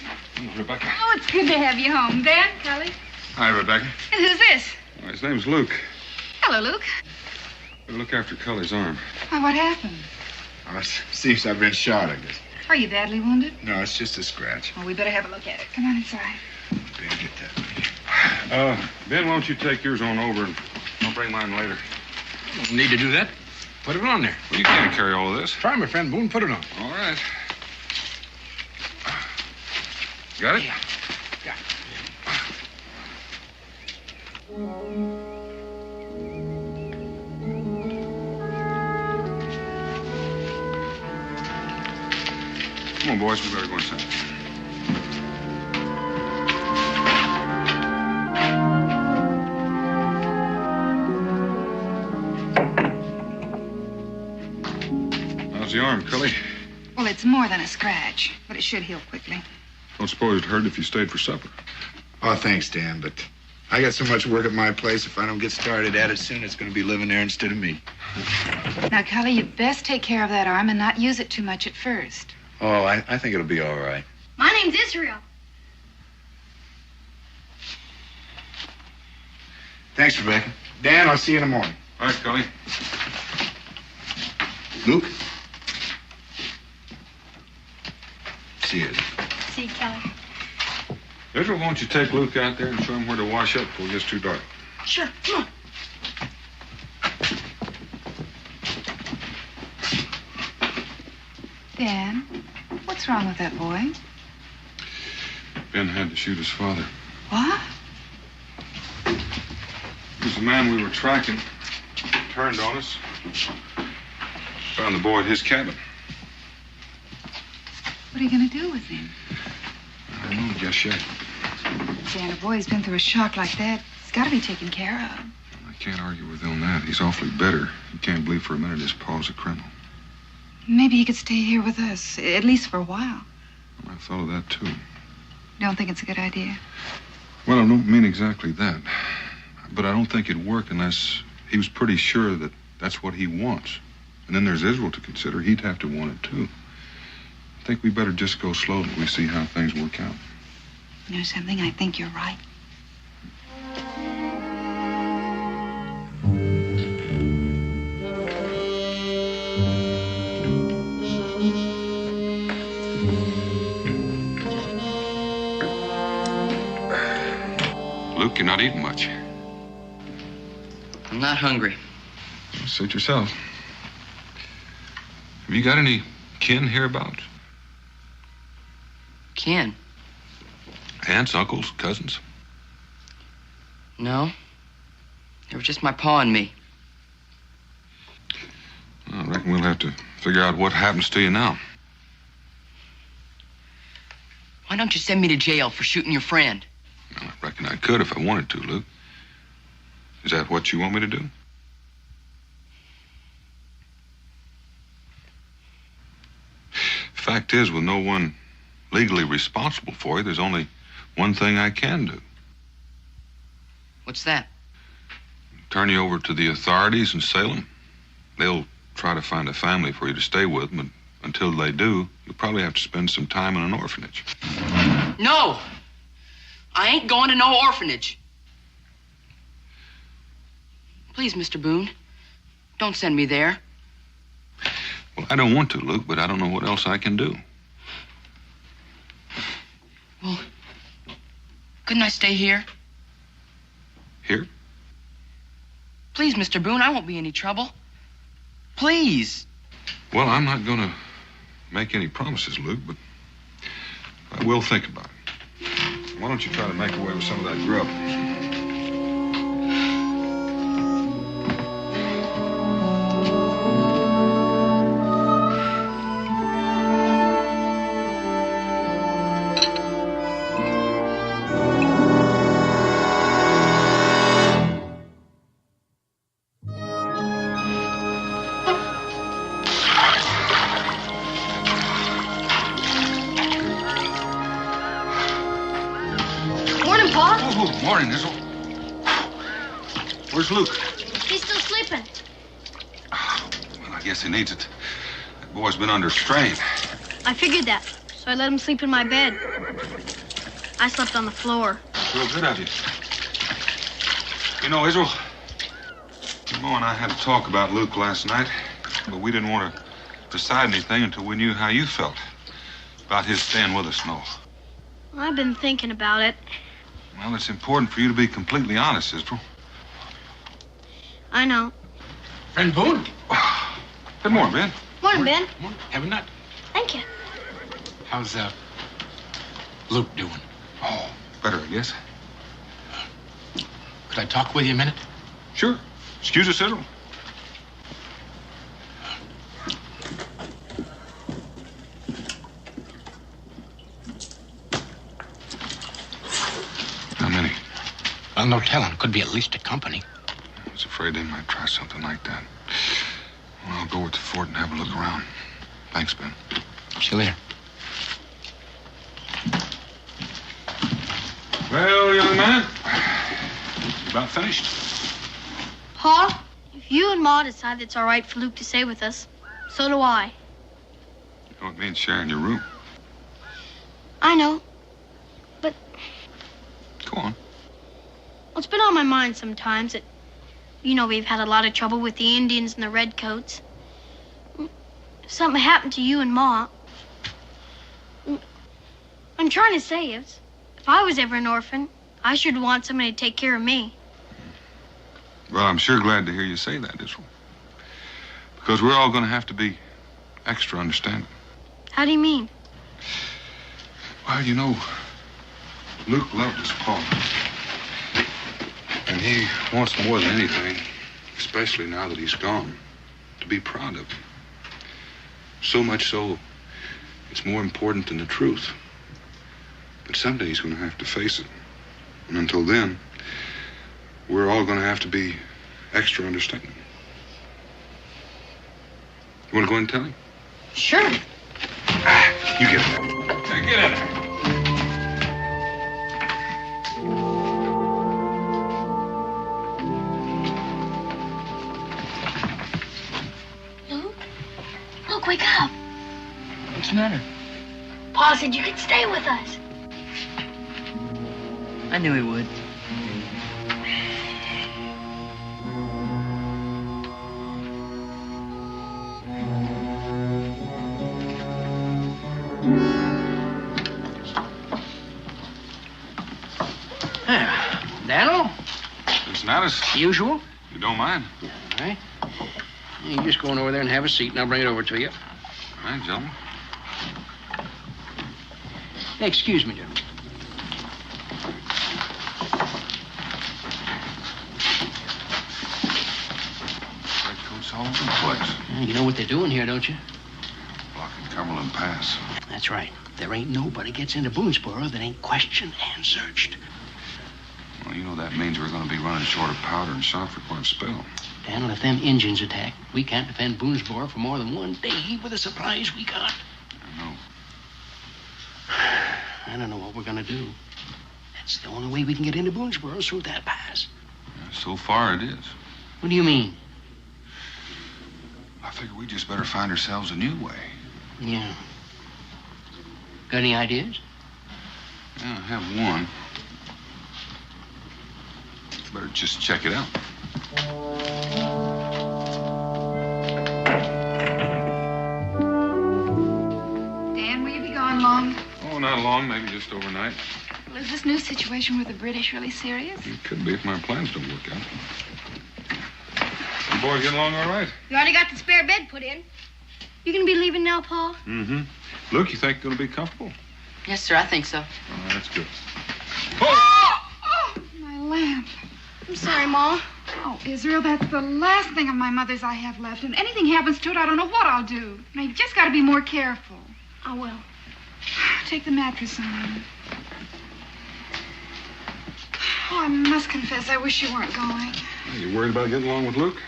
Rebecca. Oh, it's good to have you home. Dan, Cully. Hi, Rebecca. And who's this? His name's Luke. Hello, Luke. Better look after Cully's arm. Why, what happened? Oh, it seems I've been shot, I guess. Are you badly wounded? No, it's just a scratch. Well, we better have a look at it. Come on inside. Ben, get that. Ben, why don't you take yours on over and I'll bring mine later. You need to do that? Put it on there. Well, you can't carry all of this. Try, my friend Boone. Put it on. All right. Got it? Yeah. Come on, boys. We better go inside. How's the arm, Cully? Well, it's more than a scratch, but it should heal quickly. Don't suppose it'd hurt if you stayed for supper. Oh, thanks, Dan, but I got so much work at my place. If I don't get started at it soon, it's going to be living there instead of me. Now, Cully, you best take care of that arm and not use it too much at first. Oh, I think it'll be all right. My name's Israel. Thanks, Rebecca. Dan, I'll see you in the morning. All right, Cully. Luke? See you. See you, Kelly. Israel, why don't you take Luke out there and show him where to wash up before it gets too dark? Sure, come on. Dan, what's wrong with that boy? Ben had to shoot his father. What? He was the man we were tracking. Turned on us. Found the boy at his cabin. What are you going to do with him? I don't know just yet. Dan, a boy who's been through a shock like that, he's got to be taken care of. I can't argue with him on that. He's awfully bitter. He can't believe for a minute his pa's a criminal. Maybe he could stay here with us, at least for a while. I thought of that, too. Don't think it's a good idea. Well, I don't mean exactly that. But I don't think it'd work unless he was pretty sure that that's what he wants. And then there's Israel to consider. He'd have to want it, too. I think we better just go slow till we see how things work out. You know something? I think you're right. Luke, you're not eating much. I'm not hungry. Suit yourself. Have you got any kin hereabouts? Kin? Aunts, uncles, cousins? No. It was just my pa and me. Well, I reckon we'll have to figure out what happens to you now. Why don't you send me to jail for shooting your friend? Well, I reckon I could if I wanted to, Luke. Is that what you want me to do? Fact is, with no one legally responsible for you, there's only one thing I can do. What's that? Turn you over to the authorities in Salem. They'll try to find a family for you to stay with, but until they do, you'll probably have to spend some time in an orphanage. No! I ain't going to no orphanage. Please, Mr. Boone, don't send me there. Well, I don't want to, Luke, but I don't know what else I can do. Well, couldn't I stay here? Here? Please, Mr. Boone, I won't be any trouble. Please. Well, I'm not going to make any promises, Luke, but I will think about it. Why don't you try to make away with some of that grub? Morning, Israel. Where's Luke? He's still sleeping. Well, I guess he needs it. That boy's been under strain. I figured that, so I let him sleep in my bed. I slept on the floor. Real good of you. You know, Israel, Mo and I had a talk about Luke last night, but we didn't want to decide anything until we knew how you felt about his staying with us, Mo. I've been thinking about it. Well, it's important for you to be completely honest, Israel. I know. Friend Boone? Good morning, Ben. Morning, Ben. Morning. Have a nut. Thank you. How's Luke doing? Oh, better, I guess. Could I talk with you a minute? Sure. Excuse us, Israel. How many? Well, no telling. Could be at least a company. I was afraid they might try something like that. Well, I'll go with the fort and have a look around. Thanks, Ben. See you later. Well, young man, you about finished? Pa, if you and Ma decide it's all right for Luke to stay with us, so do I. You know, it means sharing your room. I know, but... Go on. Well, it's been on my mind sometimes that, we've had a lot of trouble with the Indians and the Redcoats. If something happened to you and Ma, I'm trying to say is, if I was ever an orphan, I should want somebody to take care of me. Well, I'm sure glad to hear you say that, Israel. Because we're all going to have to be extra understanding. How do you mean? Well, Luke loved his pa. And he wants more than anything, especially now that he's gone, to be proud of him. So much so, it's more important than the truth. But someday he's going to have to face it. And until then, we're all going to have to be extra understanding. You want to go and tell him? Sure. You get in there. Get in there. Luke, wake up. What's the matter? Pa said you could stay with us. I knew he would. Daniel? It's not as usual. You don't mind? All right. You just go on over there and have a seat, and I'll bring it over to you. All right, gentlemen. Hey, excuse me, gentlemen. Redcoats all over the place. You know what they're doing here, don't you? Blocking Cumberland Pass. That's right. There ain't nobody gets into Boonesboro that ain't questioned and searched. Well, that means we're going to be running short of powder and shot for quite a spell. Daniel, if them Injuns attack, we can't defend Boonesboro for more than one day with the supplies we got. I know. I don't know what we're going to do. That's the only way we can get into Boonesboro is through that pass. Yeah, so far it is. What do you mean? I figure we just better find ourselves a new way. Yeah. Got any ideas? Yeah, I have one. Better just check it out. Dan, will you be gone long? Oh, not long, maybe just overnight. Well, is this new situation with the British really serious? It could be if my plans don't work out. You boys getting along all right? You already got the spare bed put in. You gonna be leaving now, Pa? Mm-hmm. Luke, you think it'll be comfortable? Yes, sir, I think so. Oh, that's good. Oh, my lamp. I'm sorry, Ma. Oh, Israel, that's the last thing of my mother's I have left. And anything happens to it, I don't know what I'll do. Now, you've just got to be more careful. I will. Take the mattress on. Oh, I must confess, I wish you weren't going. You worried about getting along with Luke?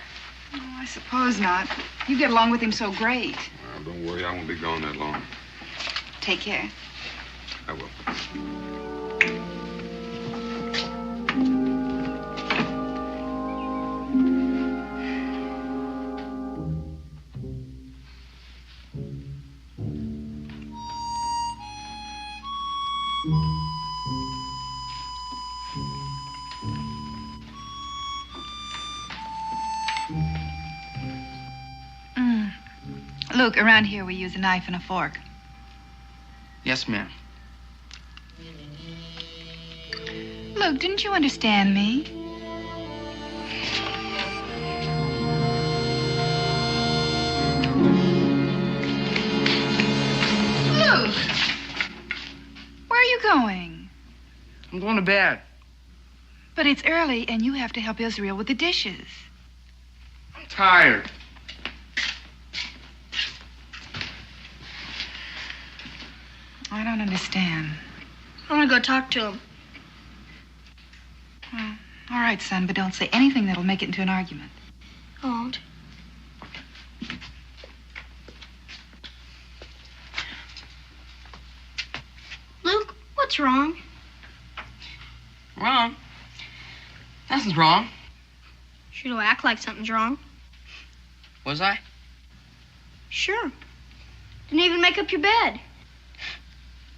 Oh, I suppose not. You get along with him so great. Well, don't worry, I won't be gone that long. Take care. I will. Luke, around here we use a knife and a fork. Yes, ma'am. Luke, didn't you understand me? Luke! Where are you going? I'm going to bed. But it's early and you have to help Israel with the dishes. I'm tired. I don't understand. I want to go talk to him. Well, all right, son, but don't say anything that'll make it into an argument. I won't. Luke, what's wrong? Wrong? Nothing's wrong. Sure do act like something's wrong. Was I? Sure. Didn't even make up your bed.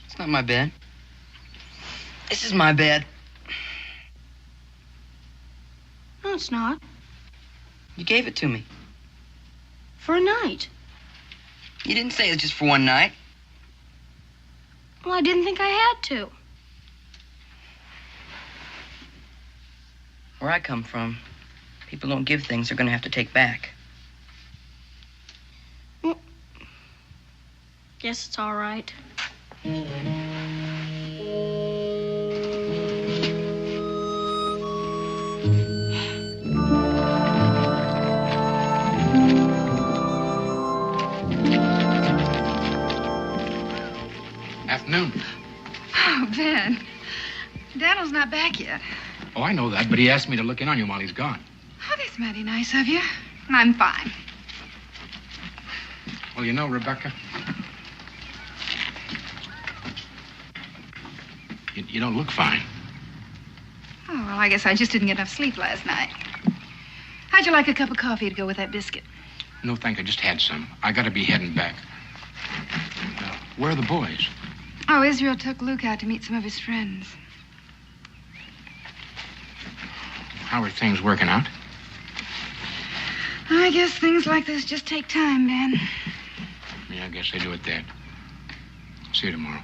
It's not my bed. This is my bed. No, it's not. You gave it to me. For a night. You didn't say it was just for one night. Well, I didn't think I had to. Where I come from, people don't give things they're going to have to take back. Guess it's all right. Afternoon. Oh, Ben. Daniel's not back yet. Oh, I know that, but he asked me to look in on you while he's gone. Oh, that's mighty nice of you. I'm fine. Well, you know, Rebecca, you don't look fine. Oh, well, I guess I just didn't get enough sleep last night. How'd you like a cup of coffee to go with that biscuit? No, thank you. I just had some. I gotta be heading back. Where are the boys? Oh, Israel took Luke out to meet some of his friends. How are things working out? I guess things like this just take time, Ben. Yeah, I guess they do it that. See you tomorrow.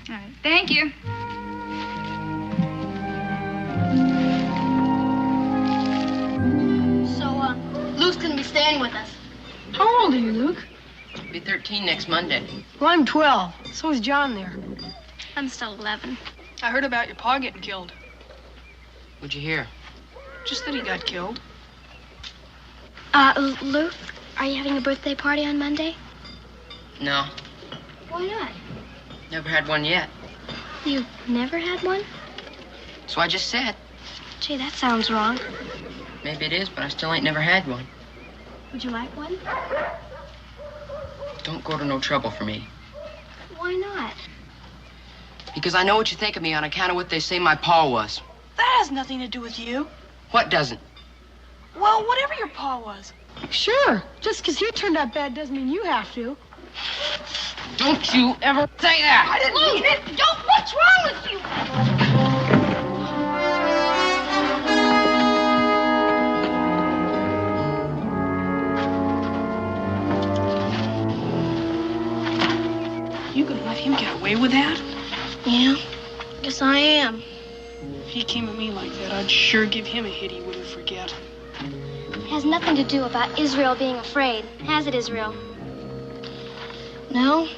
All right. Thank you. So, Luke's gonna be staying with us. How old are you, Luke? I'll be 13 next Monday. Well, I'm 12. So is John there. I'm still 11. I heard about your pa getting killed. What'd you hear? Just that he got killed. Luke, are you having a birthday party on Monday? No, Why not? never had one yet. You've never had one? So I just said. Gee, that sounds wrong. Maybe it is, but I still ain't never had one. Would you like one? Don't go to no trouble for me. Why not? Because I know what you think of me on account of what they say my pa was. That has nothing to do with you. What doesn't? Well, whatever your pa was. Sure. Just because he turned out bad doesn't mean you have to. Don't you ever say that! I didn't mean it! Don't! What's wrong with you? You gonna let him get away with that? Yeah, guess I am. If he came at me like that, I'd sure give him a hit he wouldn't forget. It has nothing to do about Israel being afraid, has it, Israel? No,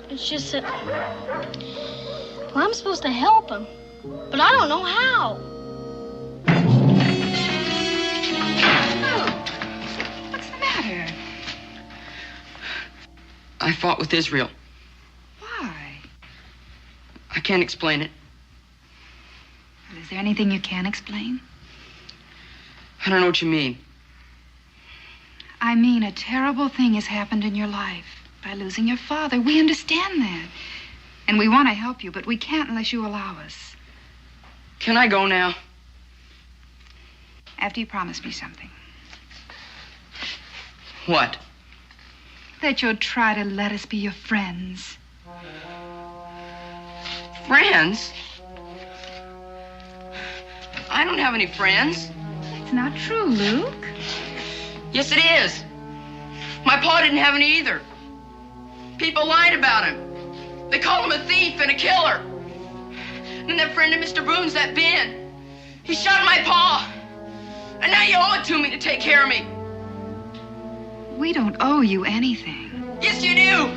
it's just that... Well, I'm supposed to help him, but I don't know how. What's the matter? I fought with Israel. Why? I can't explain it. Well, is there anything you can explain? I don't know what you mean. I mean, a terrible thing has happened in your life by losing your father. We understand that. And we want to help you, but we can't unless you allow us. Can I go now? After you promise me something. What? That you'll try to let us be your friends. Friends? I don't have any friends. It's not true, Luke. Yes, it is. My pa didn't have any either. People lied about him. They call him a thief and a killer. And that friend of Mr. Boone's, that Ben, he shot my pa. And now you owe it to me to take care of me. We don't owe you anything. Yes, you do.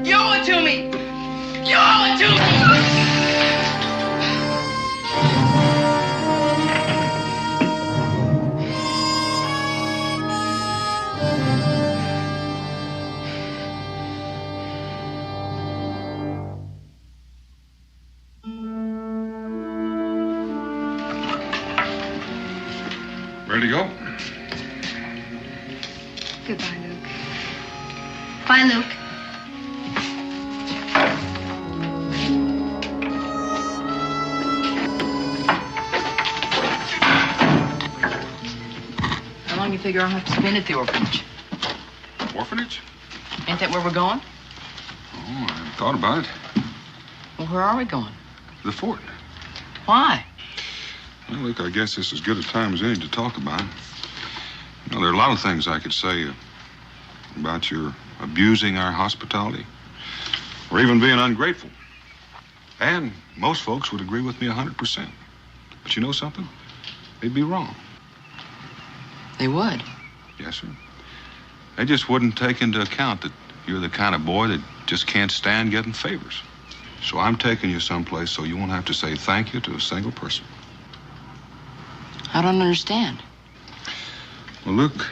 You owe it to me. You owe it to me. Ready to go? Goodbye, Luke. Bye, Luke. How long do you figure I'll have to spend at the orphanage? Orphanage? Ain't that where we're going? Oh, I hadn't thought about it. Well, where are we going? The fort. Why? Well, look, I guess this is as good a time as any to talk about it. You know, there are a lot of things I could say about your abusing our hospitality, or even being ungrateful. And most folks would agree with me 100%. But you know something? They'd be wrong. They would? Yes, sir. They just wouldn't take into account that you're the kind of boy that just can't stand getting favors. So I'm taking you someplace so you won't have to say thank you to a single person. I don't understand. Well, look,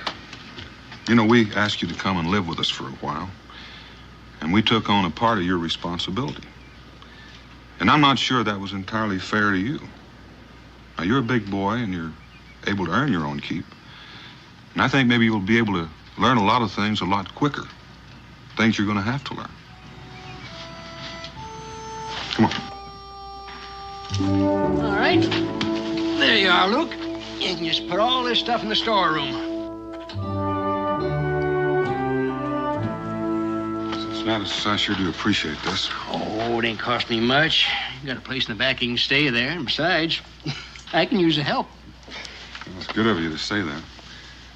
you know, we asked you to come and live with us for a while, and we took on a part of your responsibility. And I'm not sure that was entirely fair to you. Now, you're a big boy, and you're able to earn your own keep. And I think maybe you'll be able to learn a lot of things a lot quicker. Things you're going to have to learn. Come on. All right. There you are, Luke. You can just put all this stuff in the storeroom. Gladys, I sure do appreciate this. Oh, it ain't cost me much. You got a place in the back you can stay there. And besides, I can use the help. Well, it's good of you to say that.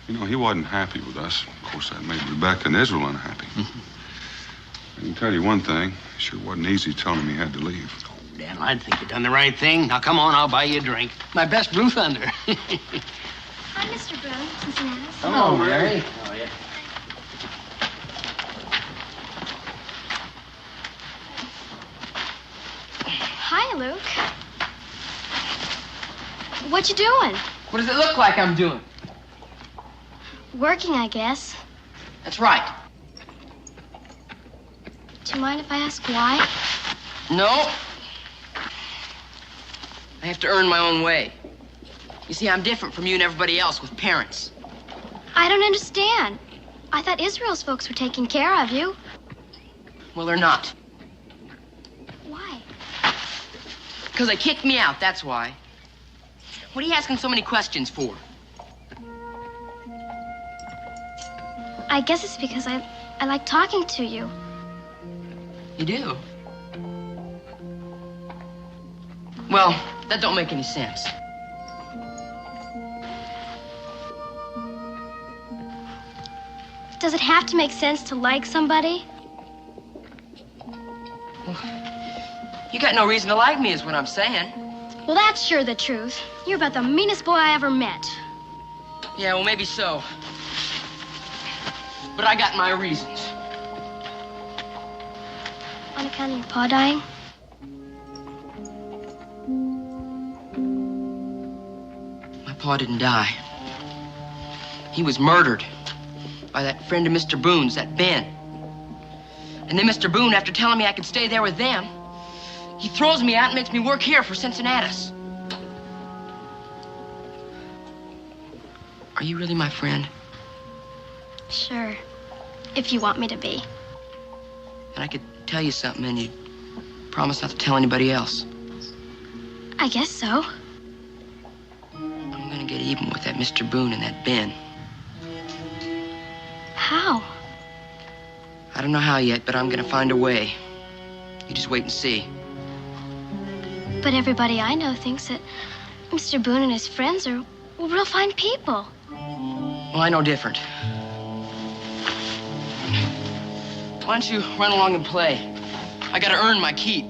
You know, he wasn't happy with us. Of course, that made Rebecca and Israel unhappy. I can tell you one thing. It sure wasn't easy telling him he had to leave. Oh, Daniel, I think you've done the right thing. Now, come on, I'll buy you a drink. My best Blue Thunder. Hi, Mr. Boone, Cincinnati. Hello, Mary. Oh, yeah. Hi, Luke. What you doing? What does it look like I'm doing? Working, I guess. That's right. Do you mind if I ask why? No. I have to earn my own way. You see, I'm different from you and everybody else with parents. I don't understand. I thought Israel's folks were taking care of you. Well, they're not. Why? Because they kicked me out, that's why. What are you asking so many questions for? I guess it's because I like talking to you. You do? Well, that don't make any sense. Does it have to make sense to like somebody? You got no reason to like me, is what I'm saying. Well, that's sure the truth. You're about the meanest boy I ever met. Yeah, well, maybe so. But I got my reasons. On account of your pa dying? My pa didn't die. He was murdered by that friend of Mr. Boone's, that Ben. And then Mr. Boone, after telling me I could stay there with them, he throws me out and makes me work here for Cincinnatus. Are you really my friend? Sure. If you want me to be. And I could tell you something and you'd promise not to tell anybody else. I guess so. I'm gonna get even with that Mr. Boone and that Ben. How? I don't know how yet, but I'm gonna find a way. You just wait and see. But everybody I know thinks that Mr. Boone and his friends are real fine people. Well, I know different. Why don't you run along and play? I gotta earn my keep.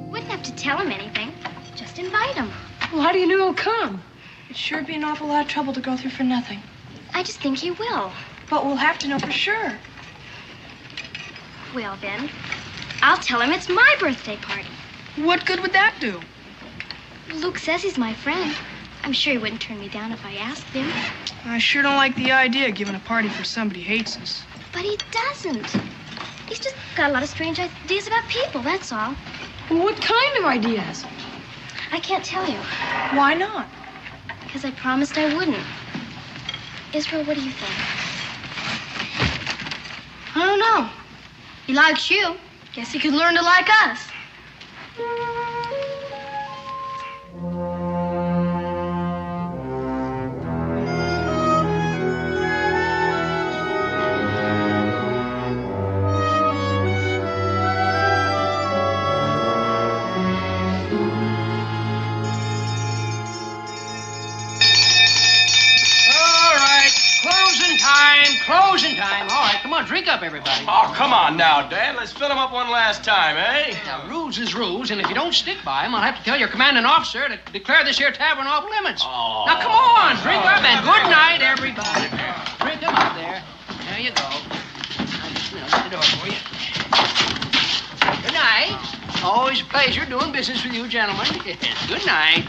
Wouldn't have to tell him anything. Just invite him. Well, how do you know he'll come? It'd sure be an awful lot of trouble to go through for nothing. I just think he will. But we'll have to know for sure. Well, then, I'll tell him it's my birthday party. What good would that do? Luke says he's my friend. I'm sure he wouldn't turn me down if I asked him. I sure don't like the idea of giving a party for somebody who hates us. But he doesn't. He's just got a lot of strange ideas about people, that's all. Well, what kind of ideas? I can't tell you. Why not? Because I promised I wouldn't. Israel, what do you think? I don't know. He likes you. Guess he could learn to like us. up, everybody. Oh, come on now, Dad. Let's fill him up one last time, eh? Now, rules is rules, and if you don't stick by them, I'll have to tell your commanding officer to declare this here tavern off limits. Oh. Now, come on, drink up, and good night, everybody. Drink them up there. There you go. I'll just open the door for you. Good night. Always a pleasure doing business with you, gentlemen. Good night.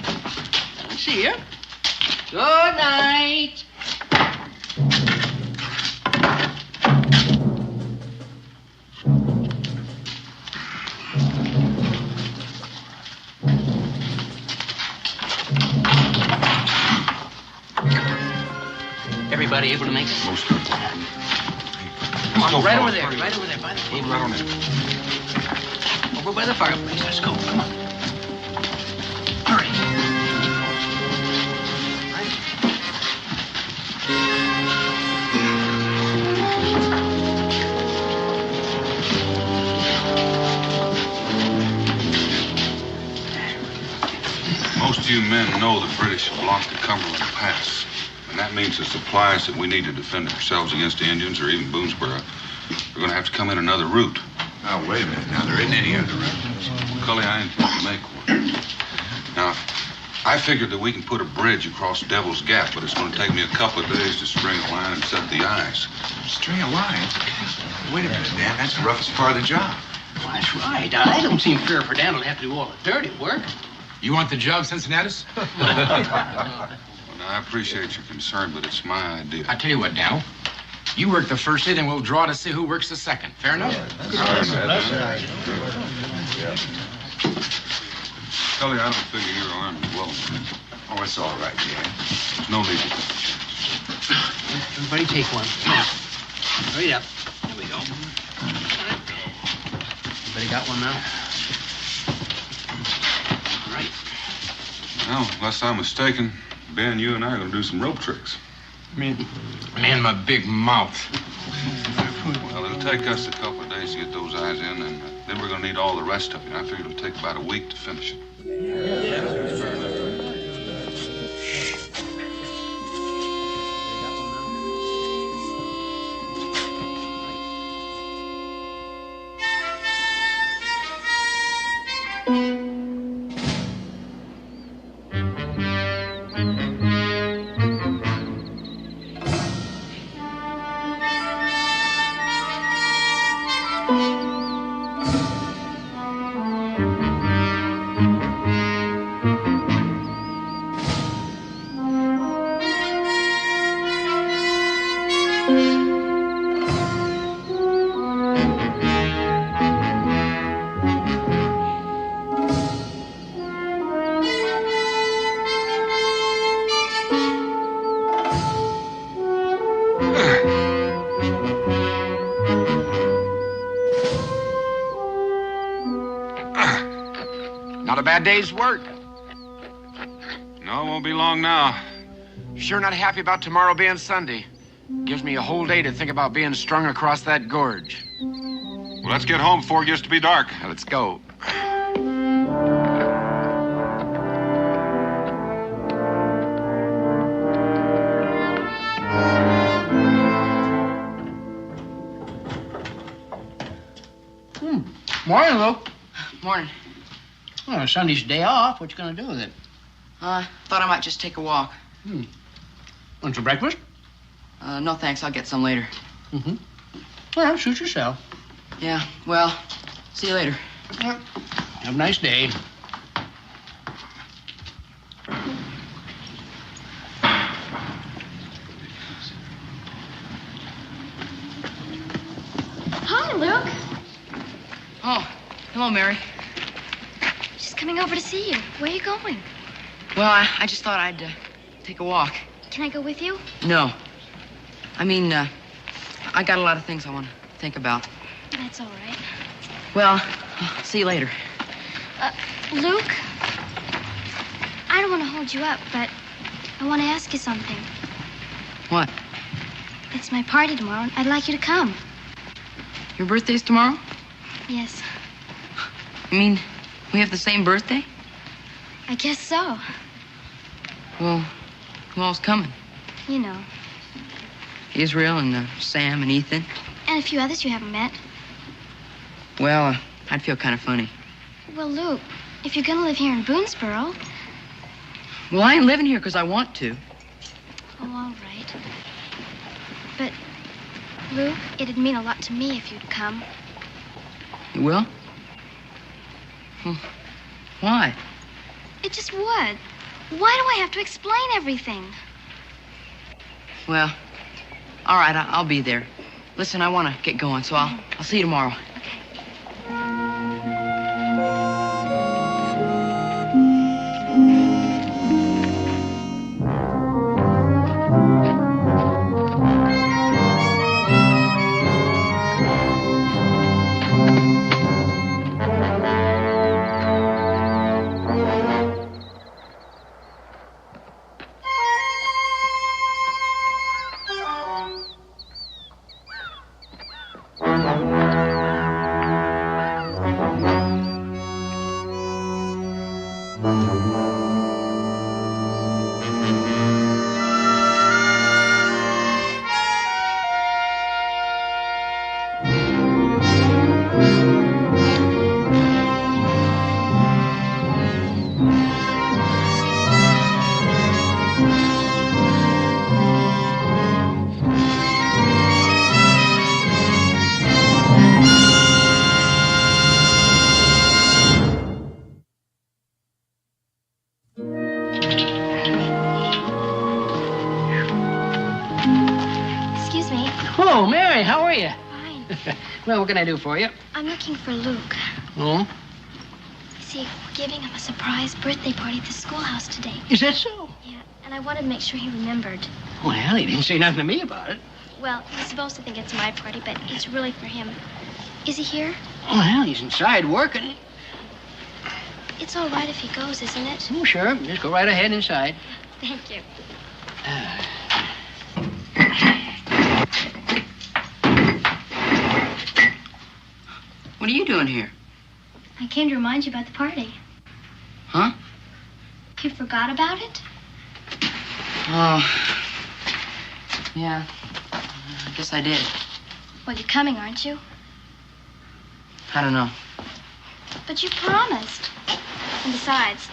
I'll see you. Good night. Everybody able to make it? Most of them. Come on, Go, right over fellas, there, hurry. right over there, by the table. Right on in. Over by the fireplace. Let's go. Come on. Hurry. Most of you men know the British have blocked the Cumberland Pass. And that means the supplies that we need to defend ourselves against the Indians or even Boonesboro are going to have to come in another route. Now, wait a minute. Now, there isn't any other route. Cully, I intend to make one. Now, I figured that we can put a bridge across Devil's Gap, but it's going to take me a couple of days to string a line and set the ice. String a line? Wait a minute, Dan. That's the roughest part of the job. Well, that's right. I don't seem fair for Daniel to have to do all the dirty work. You want the job, Cincinnatus? Well, now, I appreciate your concern, but it's my idea. I tell you what, Daniel. You work the first day, then we'll draw to see who works the second. Fair enough? That's right. Cully, I don't figure your arm as well. Oh, it's all right, Dan. There's no need to. Everybody take one. Come on. Hurry up. Here we go. Everybody got one now? All right. Well, unless I'm mistaken, Ben, you and I are going to do some rope tricks. Man, my big mouth. Well, it'll take us a couple of days to get those eyes in, and then we're going to need all the rest of it. I figure it'll take about a week to finish it. Not a bad day's work. No, it won't be long now. Sure not happy about tomorrow being Sunday. Gives me a whole day to think about being strung across that gorge. Well, let's get home before it gets to be dark. Let's go. Morning, Luke. Morning. Well, Sunday's day off. What you gonna do with it? Thought I might just take a walk. Want some breakfast? No thanks. I'll get some later. Mm-hmm. Well, suit yourself. Yeah, well, see you later. Well, have a nice day. Hi, Luke. Oh, hello, Mary. Just coming over to see you. Where are you going? Well, I just thought I'd take a walk. Can I go with you? No. I mean, I got a lot of things I want to think about. That's all right. Well, I'll see you later. Luke, I don't want to hold you up, but I want to ask you something. What? It's my party tomorrow, and I'd like you to come. Your birthday's tomorrow? Yes, I mean, we have the same birthday? I guess so. Well, who all's coming? You know. Israel and Sam and Ethan. And a few others you haven't met. Well, I'd feel kind of funny. Well, Luke, if you're gonna live here in Boonesboro... Well, I ain't living here because I want to. Oh, all right. But, Luke, it'd mean a lot to me if you'd come. You will? Why? It just would. Why do I have to explain everything? Well, all right, I'll be there. Listen, I want to get going, so I'll see you tomorrow. Hello, Mary. How are you? Fine. Well, what can I do for you? I'm looking for Luke. Oh? You see, we're giving him a surprise birthday party at the schoolhouse today. Is that so? Yeah, and I wanted to make sure he remembered. Well, he didn't say nothing to me about it. Well, he's supposed to think it's my party, but it's really for him. Is he here? Well, he's inside working. It's all right if he goes, isn't it? Oh, sure. Just go right ahead inside. Thank you. What are you doing here? I came to remind you about the party. Huh? You forgot about it? Oh. Yeah. I guess I did. Well, you're coming, aren't you? I don't know. But you promised. And besides,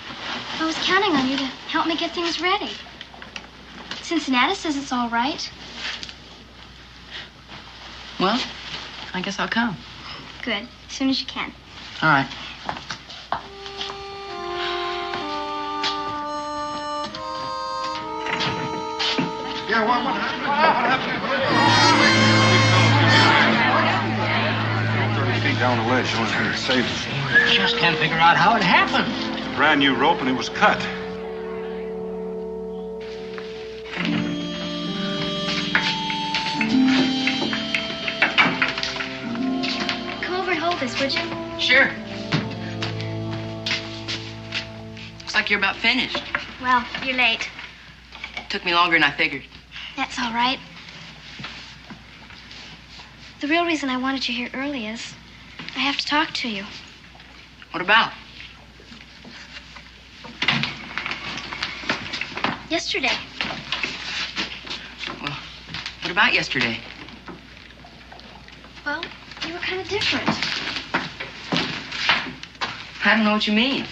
I was counting on you to help me get things ready. Cincinnati says it's all right. Well, I guess I'll come. Good. As soon as you can. All right. Yeah, what happened? 30 feet down the ledge. Someone's going to save us. Just can't figure out how it happened. Brand new rope and it was cut. Come over and hold this, would you? Sure. Looks like you're about finished. Well, you're late. Took me longer than I figured. That's all right. The real reason I wanted you here early is I have to talk to you. What about? Yesterday. Well, what about yesterday? Well, you were kind of different. I don't know what you mean.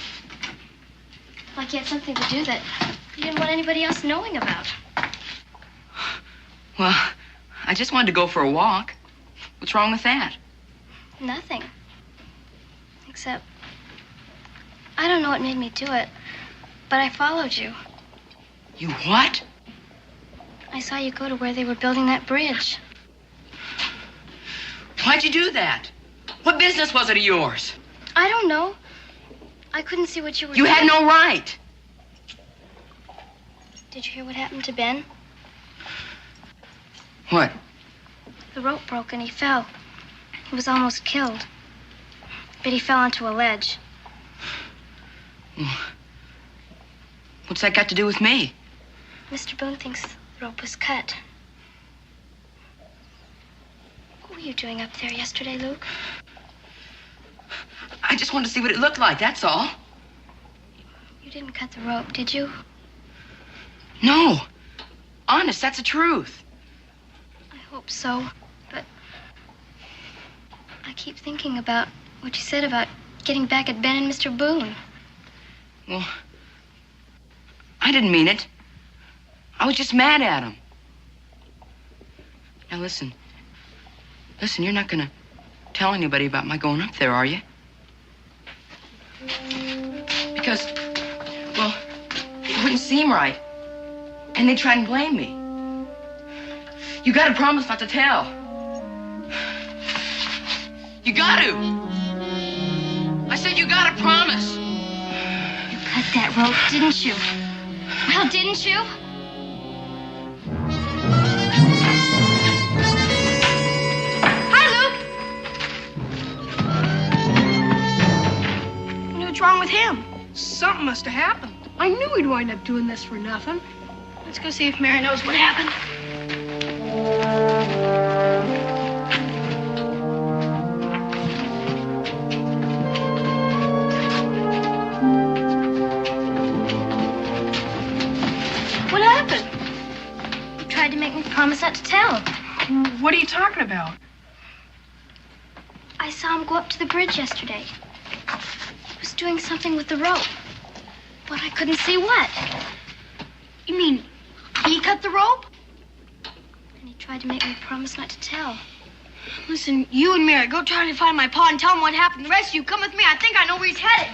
Like you had something to do that you didn't want anybody else knowing about. Well, I just wanted to go for a walk. What's wrong with that? Nothing. Except, I don't know what made me do it, but I followed you. You what? I saw you go to where they were building that bridge. Why'd you do that? What business was it of yours? I don't know. I couldn't see what you were You doing. had no right. Did you hear what happened to Ben? What? The rope broke and he fell. He was almost killed. But he fell onto a ledge. What's that got to do with me? Mr. Boone thinks the rope was cut. What were you doing up there yesterday, Luke? I just wanted to see what it looked like, that's all. You didn't cut the rope, did you? No. Honest, that's the truth. I hope so. But keep thinking about what you said about getting back at Ben and Mr. Boone. Well, I didn't mean it. I was just mad at him. Now listen. Listen, you're not gonna tell anybody about my going up there, are you? Because, well, it wouldn't seem right. And they'd try and blame me. You gotta promise not to tell. You got to. I said you gotta promise. You cut that rope, didn't you? Well, didn't you? Hi, Luke. What's wrong with him? Something must have happened. I knew he'd wind up doing this for nothing. Let's go see if Mary knows what happened. What happened? You tried to make me promise not to tell. What are you talking about? I saw him go up to the bridge yesterday. He was doing something with the rope, but I couldn't see what. You mean he cut the rope? And he tried to make me promise not to tell. Listen, you and Mary, go try to find my pa and tell him what happened. The rest of you, come with me. I think I know where he's headed.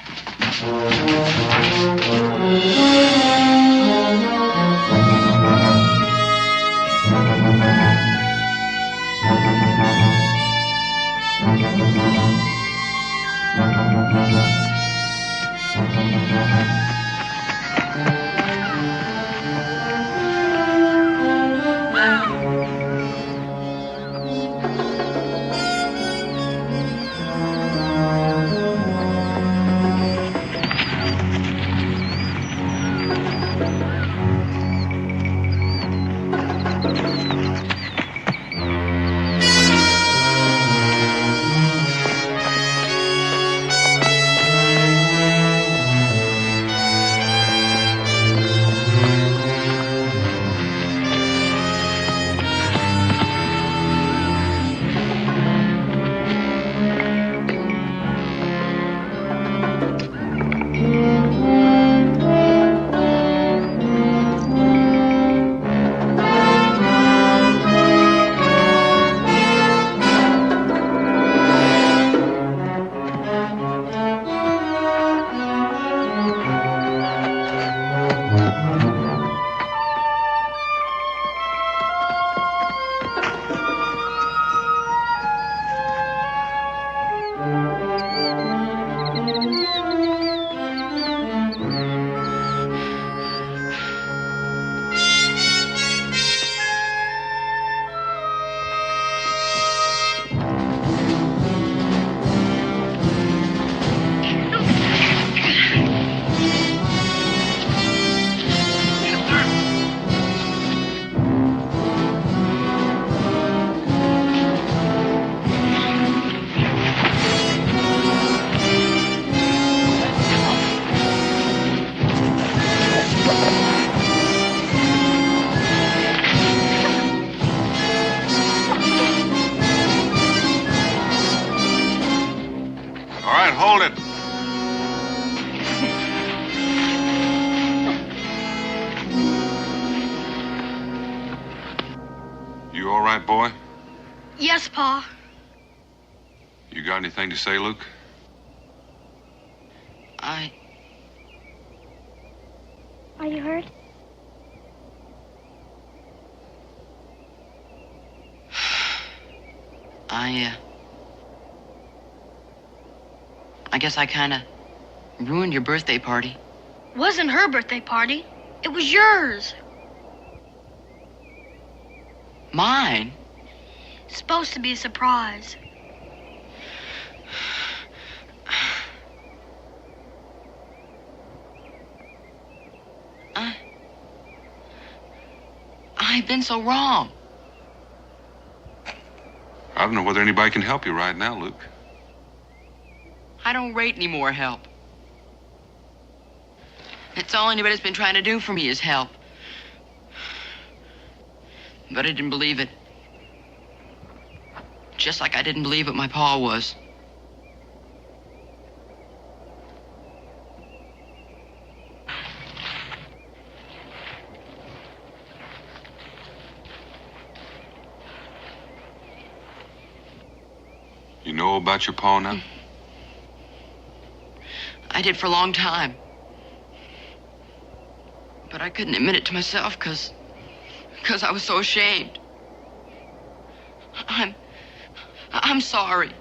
Hold it. You all right, boy? Yes, Pa. You got anything to say, Luke? Are you hurt? I guess I kind of ruined your birthday party. It wasn't her birthday party. It was yours. Mine? It's supposed to be a surprise. I've been so wrong. I don't know whether anybody can help you right now, Luke. I don't rate any more help. That's all anybody's been trying to do for me is help. But I didn't believe it. Just like I didn't believe what my pa was. You know about your pa now? I did for a long time. But I couldn't admit it to myself because I was so ashamed. I'm sorry.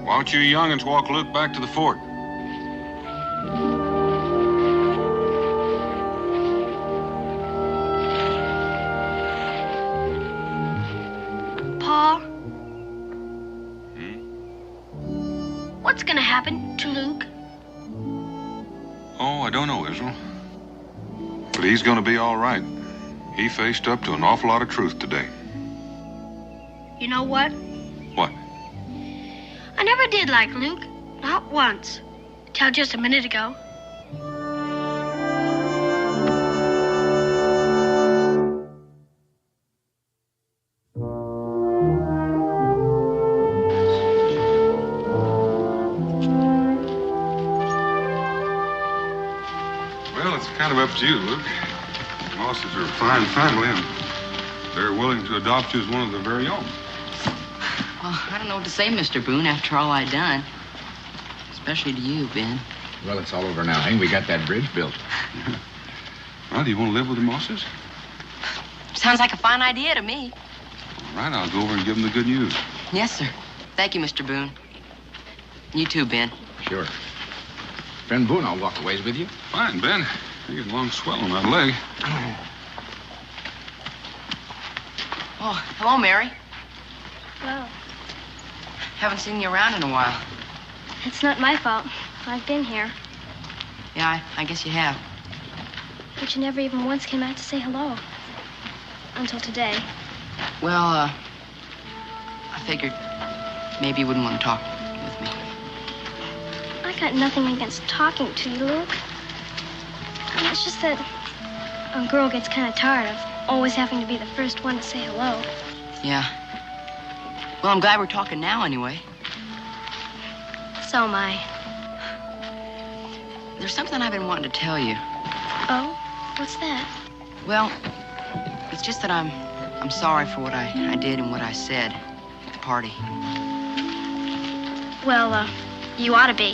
Why don't you young'uns walk Luke back to the fort? Pa? What's gonna happen to Luke? Oh, I don't know, Israel. But he's gonna be all right. He faced up to an awful lot of truth today. You know what? What? I never did like Luke. Not once. Till just a minute ago. Well, it's kind of up to you, Luke. Mosses are a fine family, and they're willing to adopt you as one of their very own. Well, I don't know what to say, Mr. Boone, after all I done. Especially to you, Ben. Well, it's all over now, eh? We got that bridge built. Well, do you want to live with the Mosses? Sounds like a fine idea to me. All right, I'll go over and give them the good news. Yes, sir. Thank you, Mr. Boone. You too, Ben. Sure. Friend Boone, I'll walk a ways with you. Fine, Ben. You get a long swell on that leg. Oh, hello, Mary. Well, Haven't seen you around in a while. it's not my fault. I've been here. Yeah, I guess you have. But you never even once came out to say hello. Until today. Well, I figured maybe you wouldn't want to talk with me. I got nothing against talking to you, Luke. It's just that a girl gets kind of tired of always having to be the first one to say hello. Yeah. Well, I'm glad we're talking now anyway. So am I. There's something I've been wanting to tell you. Oh? What's that? Well, it's just that I'm sorry for what I did and what I said at the party. Well, you ought to be.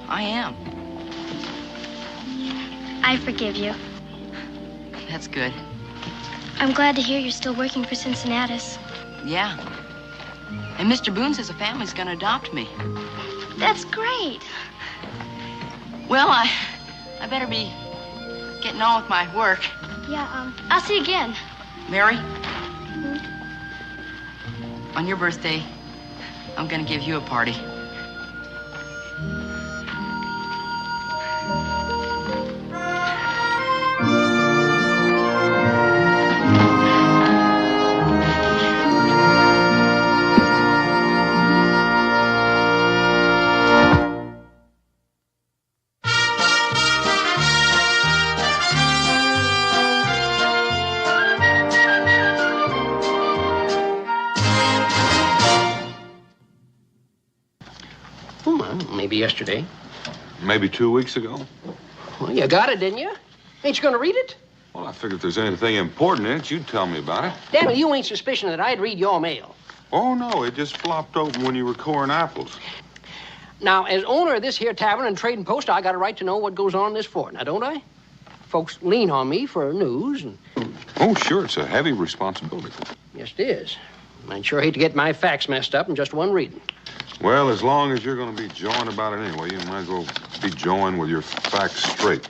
I am. I forgive you. That's good. I'm glad to hear you're still working for Cincinnatus. Yeah. And Mr. Boone says the family's gonna adopt me. That's great. Well, I better be getting on with my work. Yeah, I'll see you again. Mary? On your birthday, I'm gonna give you a party. Maybe yesterday. Maybe 2 weeks ago. Well, you got it, didn't you? Ain't you gonna read it? Well, I figured if there's anything important in it, you'd tell me about it. Daniel, you ain't suspicion that I'd read your mail. Oh, no, it just flopped open when you were coring apples. Now, as owner of this here tavern and trading post, I got a right to know what goes on in this fort, now don't I? Folks lean on me for news and... Oh, sure, it's a heavy responsibility. Yes, it is. I'd sure hate to get my facts messed up in just one reading. Well, as long as you're going to be jawing about it anyway, you might as well be jawing with your facts straight.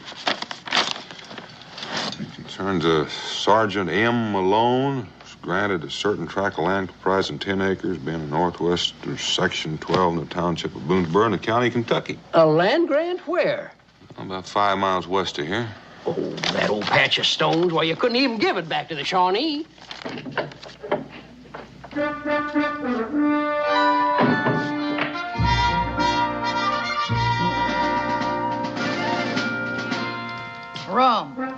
It concerns a Sergeant M. Malone, who's granted a certain tract of land comprising 10 acres, being in northwestern section 12 in the township of Boonesboro in the county of Kentucky. A land grant where? About 5 miles west of here. Oh, that old patch of stones. Why, you couldn't even give it back to the Shawnee. Rum. Rum,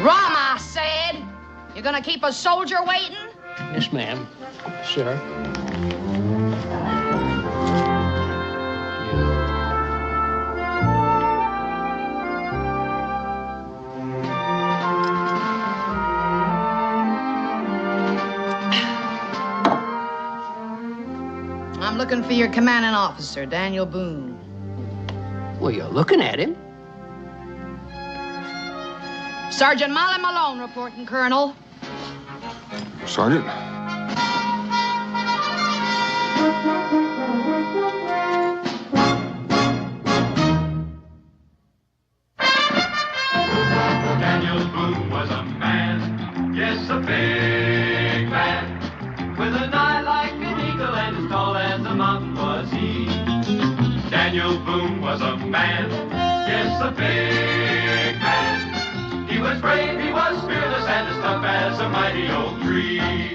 I said. You gonna keep a soldier waiting? Yes, ma'am. Sir. I'm looking for your commanding officer, Daniel Boone. Well, you're looking at him. Sergeant Molly Malone reporting, Colonel. Sergeant? Daniel Boone was a man, yes, a big man, with an eye like an eagle and as tall as a mountain was he. Daniel Boone was a man, yes, a big man. He was brave, he was fearless, and as tough as a mighty oak tree.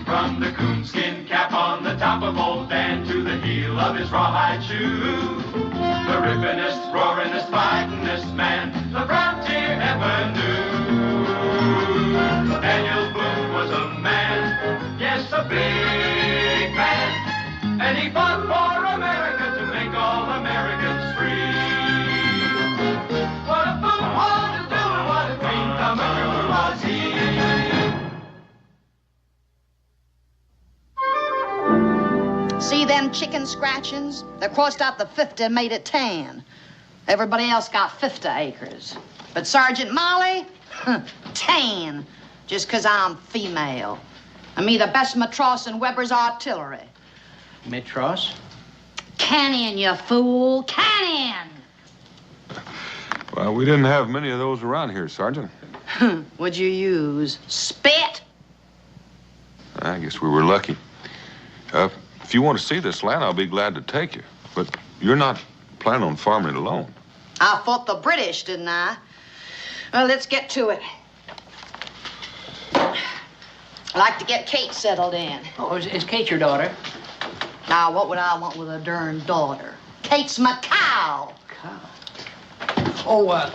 From the coonskin cap on the top of old Dan to the heel of his rawhide shoe, the rippinest, roaringest, fightingest man the frontier ever knew. Daniel Boone was a man, yes, a big man, and he fought for America to make all Americans free. What a Boone wanted to do and what a dream come true was he. See them chicken scratchings? They crossed out the 50 and made it 10. Everybody else got 50 acres. But Sergeant Molly, 10, just 'cause I'm female. And me the best matros in Weber's artillery. Metros? Cannon, you fool, cannon! Well, we didn't have many of those around here, Sergeant. What'd you use? Spit? I guess we were lucky. If you want to see this land, I'll be glad to take you. But you're not planning on farming it alone. I fought the British, didn't I? Well, let's get to it. I'd like to get Kate settled in. Oh, is Kate your daughter? Now, what would I want with a darn daughter? Kate's my cow. Oh,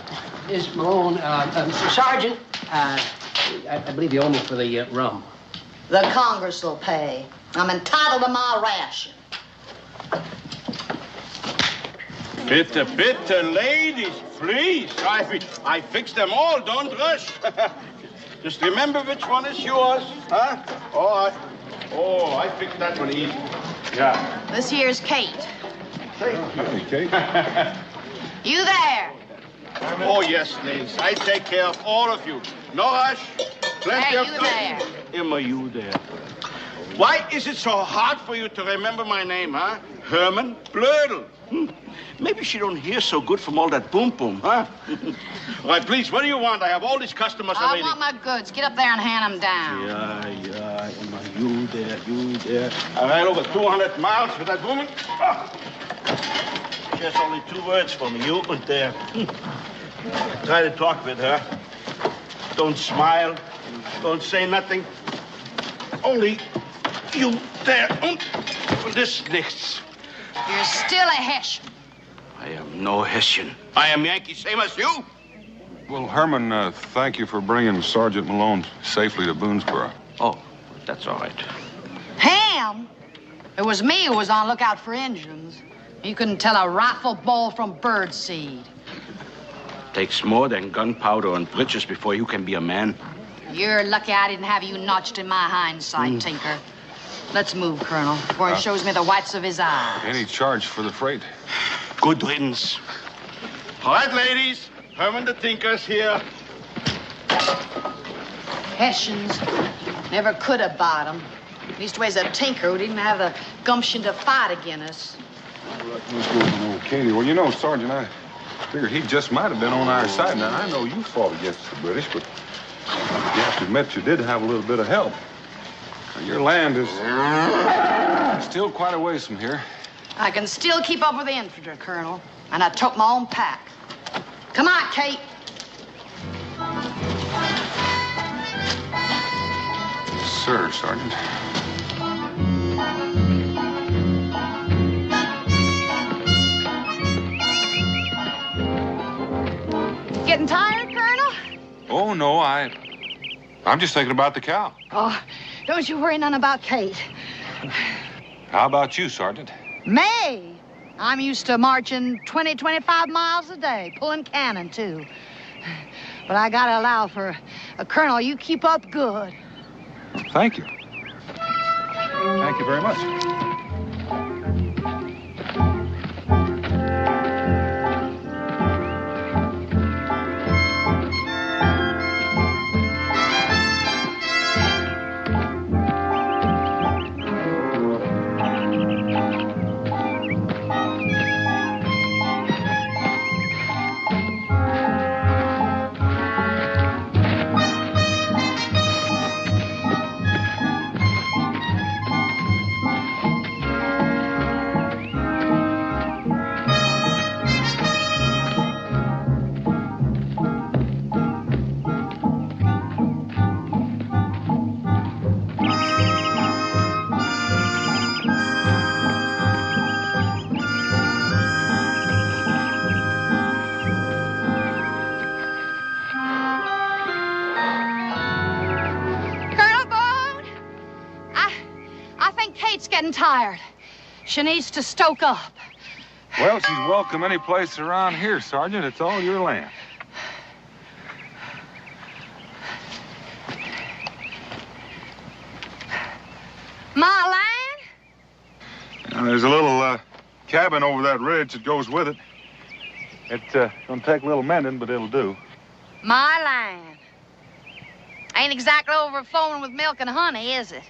Miss Malone, Sergeant, I believe you owe me for the rum. The Congress will pay. I'm entitled to my ration. Bitte, bitte, ladies, please. I fixed them all. Don't rush. Just remember which one is yours, huh? I fixed that one easy. Yeah. This here's Kate. Thank you. Hey, Kate. You there? Oh, yes, ladies. I take care of all of you. No rush. Plenty of you there? Emma, you there. Why is it so hard for you to remember my name, huh? Herman Blödel. Maybe she don't hear so good from all that boom, huh? All right, please, what do you want? I have all these customers already. I want my goods. Get up there and hand them down. Yeah, Emma, you there. I ride over 200 miles with that woman. Oh. She has only 2 words for me, you and there. Try to talk with her. Don't smile. Don't say nothing. Only you there. This nichts. You're still a Hessian. I am no Hessian. I am Yankee, same as you. Well, Herman, thank you for bringing Sergeant Malone safely to Boonesboro. Oh, that's all right. Ham? It was me who was on lookout for Indians. You couldn't tell a rifle ball from birdseed. Takes more than gunpowder and bridges before you can be a man. You're lucky I didn't have you notched in my hindsight, Tinker. Let's move, Colonel, before he shows me the whites of his eyes. Any charge for the freight? Good riddance. All right, ladies. Herman the Tinker's here. Hessians never could have bought 'em. Leastways a tinker who didn't have the gumption to fight against us. What's going on, Katie? Well, you know, Sergeant, I figured he just might have been on our side. Now, I know you fought against the British, but you have to admit you did have a little bit of help. Your land is still quite a ways from here. I can still keep up with the infantry, Colonel, and I took my own pack. Come on, Kate. Sir, Sergeant. Getting tired, Colonel? Oh, no, I'm just thinking about the cow. Oh, don't you worry none about Kate. How about you, Sergeant? Me? I'm used to marching 20, 25 miles a day, pulling cannon, too. But I gotta allow for a Colonel, you keep up good. Thank you. Thank you very much. Getting tired. She needs to stoke up. Well, she's welcome any place around here, Sergeant. It's all your land. My land? Now, there's a little cabin over that ridge that goes with it. It's gonna take a little mending, but it'll do. My land. Ain't exactly overflowing with milk and honey, is it?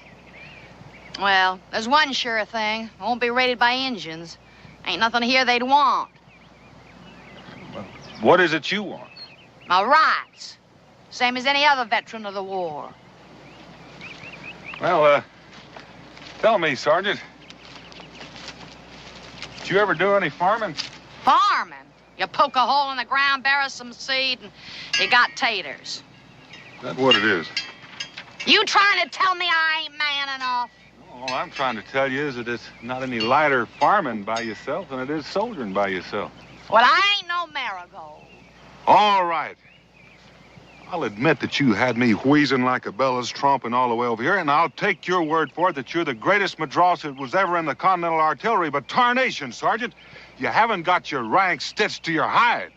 Well, there's one sure thing. Won't be raided by Indians. Ain't nothing here they'd want. Well, what is it you want? My rights. Same as any other veteran of the war. Well, tell me, Sergeant. Did you ever do any farming? Farming? You poke a hole in the ground, bury some seed, and you got taters. That's what it is. You trying to tell me I ain't man enough? All I'm trying to tell you is that it's not any lighter farming by yourself than it is soldiering by yourself. Well, I ain't no marigold. All right. I'll admit that you had me wheezing like a bellows tromping all the way over here, and I'll take your word for it that you're the greatest madross that was ever in the Continental Artillery, but tarnation, Sergeant, you haven't got your rank stitched to your hide.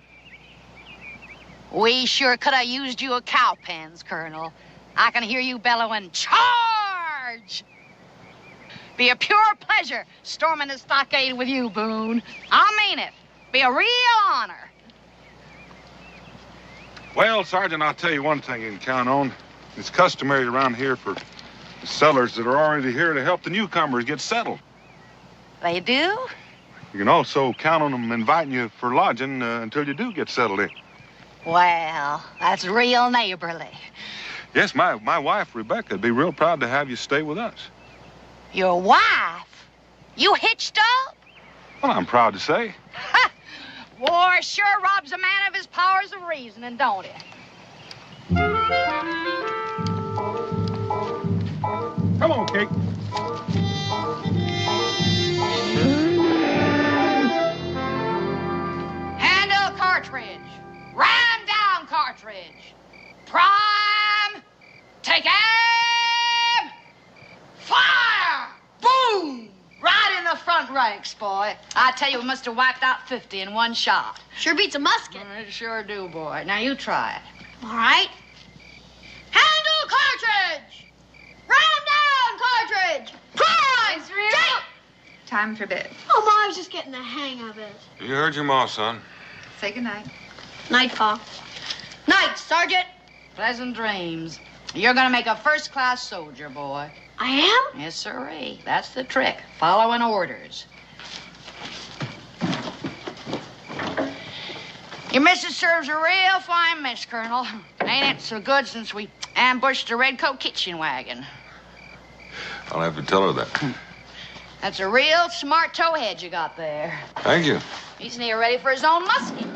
We sure could have used you a cowpens, Colonel. I can hear you bellowing, charge! Be a pure pleasure storming the stockade with you, Boone. I mean it. Be a real honor. Well, Sergeant, I'll tell you one thing you can count on. It's customary around here for the settlers that are already here to help the newcomers get settled. They do? You can also count on them inviting you for lodging until you do get settled in. Well, that's real neighborly. Yes, my wife, Rebecca, would be real proud to have you stay with us. Your wife? You hitched up? Well, I'm proud to say. War sure robs a man of his powers of reasoning, don't it? Come on, Kate. Handle cartridge. Ram down cartridge. Prime. Take aim. Fire! Boom! Right in the front ranks, boy. I tell you, we must have wiped out 50 in one shot. Sure beats a musket. It sure do, boy. Now you try it. All right. Handle cartridge! Ram down cartridge! Prime! Take... Time for bed. Oh, Ma, I was just getting the hang of it. You heard your ma, son. Say goodnight. Night, Pa. Night, Sergeant. Pleasant dreams. You're gonna make a first-class soldier, boy. I am? Yes, sirree. That's the trick. Following orders. Your missus serves a real fine mess, Colonel. Ain't it so good since we ambushed the Redcoat kitchen wagon? I'll have to tell her that. That's a real smart towhead you got there. Thank you. He's near ready for his own musket.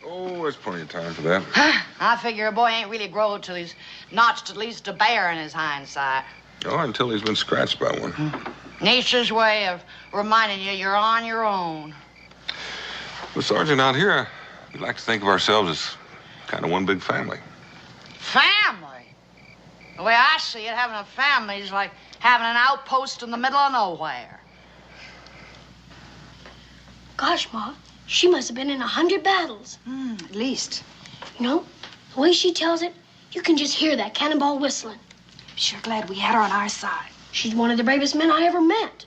Oh, there's plenty of time for that. I figure a boy ain't really grown till he's notched at least a bear in his hindsight. Oh, until he's been scratched by one. Nature's way of reminding you you're on your own. Well, Sergeant, out here, we like to think of ourselves as kind of one big family. Family? The way I see it, having a family is like having an outpost in the middle of nowhere. Gosh, Ma, she must have been in 100 battles. At least. You know, the way she tells it, you can just hear that cannonball whistling. I'm sure glad we had her on our side. She's one of the bravest men I ever met.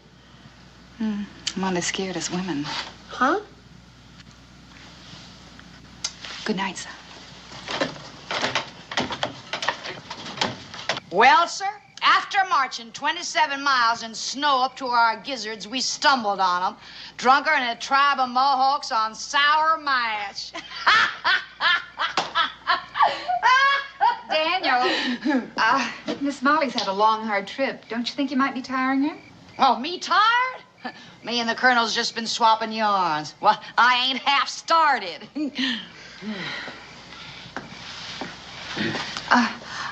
I'm only scared as women. Huh? Good night, son. Well, sir, after marching 27 miles in snow up to our gizzards, we stumbled on them, drunker than a tribe of Mohawks on sour mash. Daniel, Miss Molly's had a long, hard trip. Don't you think you might be tiring her? Oh, me tired? Me and the Colonel's just been swapping yarns. Well, I ain't half started.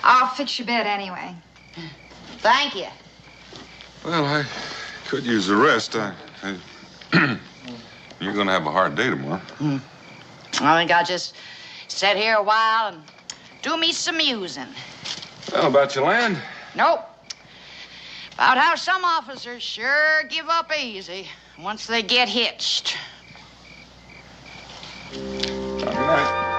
I'll fix your bed anyway. Thank you. Well, I could use the rest. You're going to have a hard day tomorrow. I think I'll just sit here a while and do me some musing. Well, about your land? Nope. About how some officers sure give up easy once they get hitched. Good night.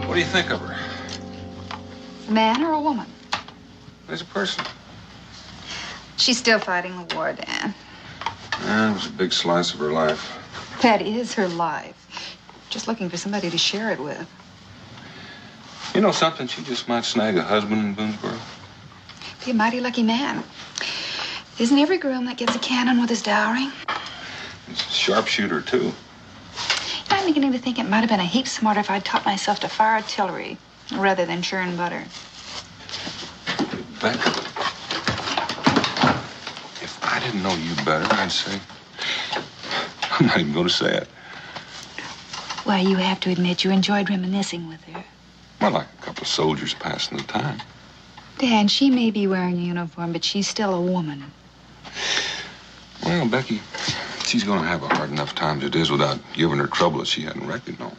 What do you think of her? A man or a woman? As a person. She's still fighting the war, Dan. It was a big slice of her life. That is her life. Just looking for somebody to share it with. You know something? She just might snag a husband in Boonesboro. Be a mighty lucky man. Isn't every groom that gets a cannon with his dowry? He's a sharpshooter, too. I'm beginning to think it might have been a heap smarter if I'd taught myself to fire artillery rather than churn butter. Becca, if I didn't know you better, I'd say... I'm not even going to say it. Why, you have to admit you enjoyed reminiscing with her. Well, like a couple of soldiers passing the time. Dan, she may be wearing a uniform, but she's still a woman. Well, Becky, she's going to have a hard enough time as it is without giving her trouble that she hadn't reckoned on.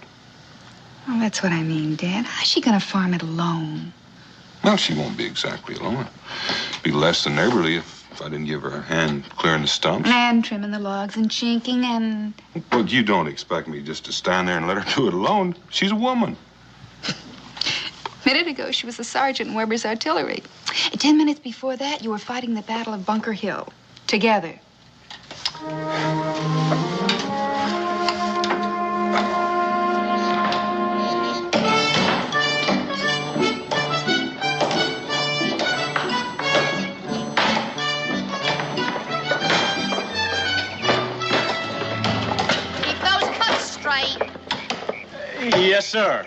Well, that's what I mean, Dan. How's she going to farm it alone? Well, she won't be exactly alone. It'd be less than neighborly if I didn't give her a hand clearing the stumps. And trimming the logs and chinking and... But you don't expect me just to stand there and let her do it alone. She's a woman. A minute ago, she was a sergeant in Weber's artillery. 10 minutes before that, you were fighting the Battle of Bunker Hill. Together. Yes, sir.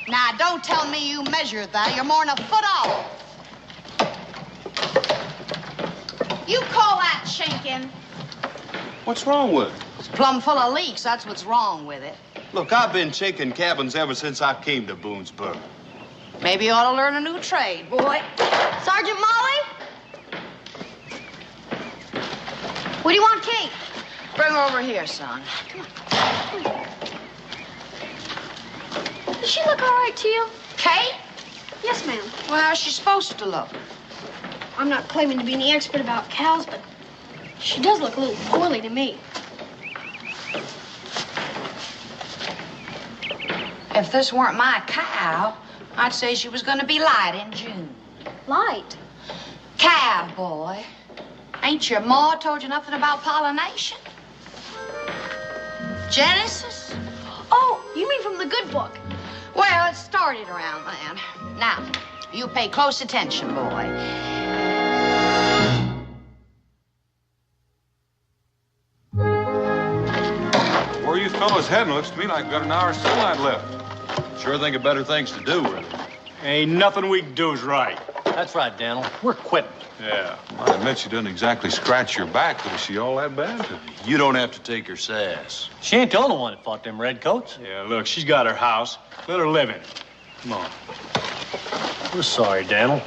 Now, don't tell me you measured that. You're more than a foot off. You call that chinking? What's wrong with it? It's plumb full of leaks. That's what's wrong with it. Look, I've been chinking cabins ever since I came to Boonesboro. Maybe you ought to learn a new trade, boy. Sergeant Molly? What do you want, Kate? Bring her over here, son. Come on. Does she look all right to you? Kate? Yes, ma'am. Well, how's she supposed to look? I'm not claiming to be any expert about cows, but she does look a little poorly to me. If this weren't my cow, I'd say she was going to be light in June. Light? Cow, boy. Ain't your ma told you nothing about pollination? Genesis? Oh, you mean from the good book? Well, it started around then. Now, you pay close attention, boy. Where you fellas heading? Looks to me like we've got an hour's sunlight left. Sure think of better things to do with it. Ain't nothing we can do is right. That's right, Daniel. We're quitting. Yeah. Well, I admit she doesn't exactly scratch your back, but is she all that bad? You don't have to take her sass. She ain't the only one that fought them redcoats. Yeah, look, she's got her house. Let her live in it. Come on. We're sorry, Daniel.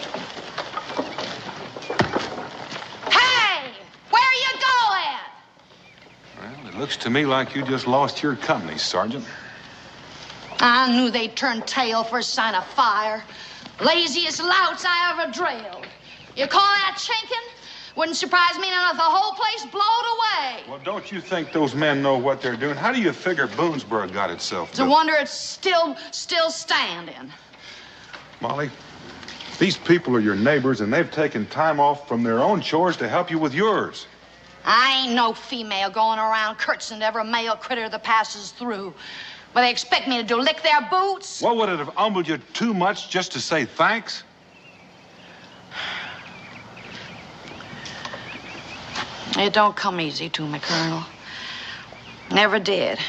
Hey! Where are you going? Well, it looks to me like you just lost your company, Sergeant. I knew they'd turn tail for a sign of fire. Laziest louts I ever drilled. You call that chinking? Wouldn't surprise me none if the whole place blowed away. Well, don't you think those men know what they're doing? How do you figure Boonesboro got itself It's a built? wonder it's still standing. Molly, these people are your neighbors, and they've taken time off from their own chores to help you with yours. I ain't no female going around curtsying to every male critter that passes through. But they expect me to do lick their boots? Well, would it have humbled you too much just to say thanks? It don't come easy to me, Colonel. Never did.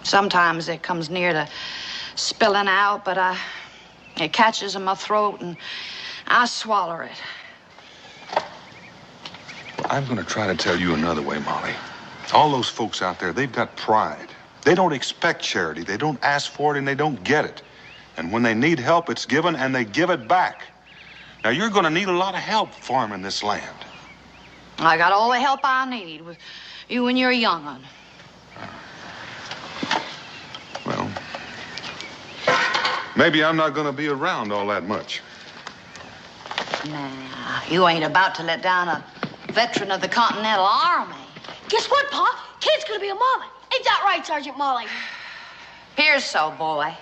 Sometimes it comes near to spilling out, but it catches in my throat and I swallow it. I'm going to try to tell you another way, Molly. All those folks out there, they've got pride. They don't expect charity. They don't ask for it, and they don't get it. And when they need help, it's given, and they give it back. Now, you're going to need a lot of help farming this land. I got all the help I need with you and your young'un. Well, maybe I'm not going to be around all that much. Nah, you ain't about to let down a veteran of the Continental Army. Guess what, Pa? Kid's gonna be a mama. Ain't that right, Sergeant Molly? Here's so, boy.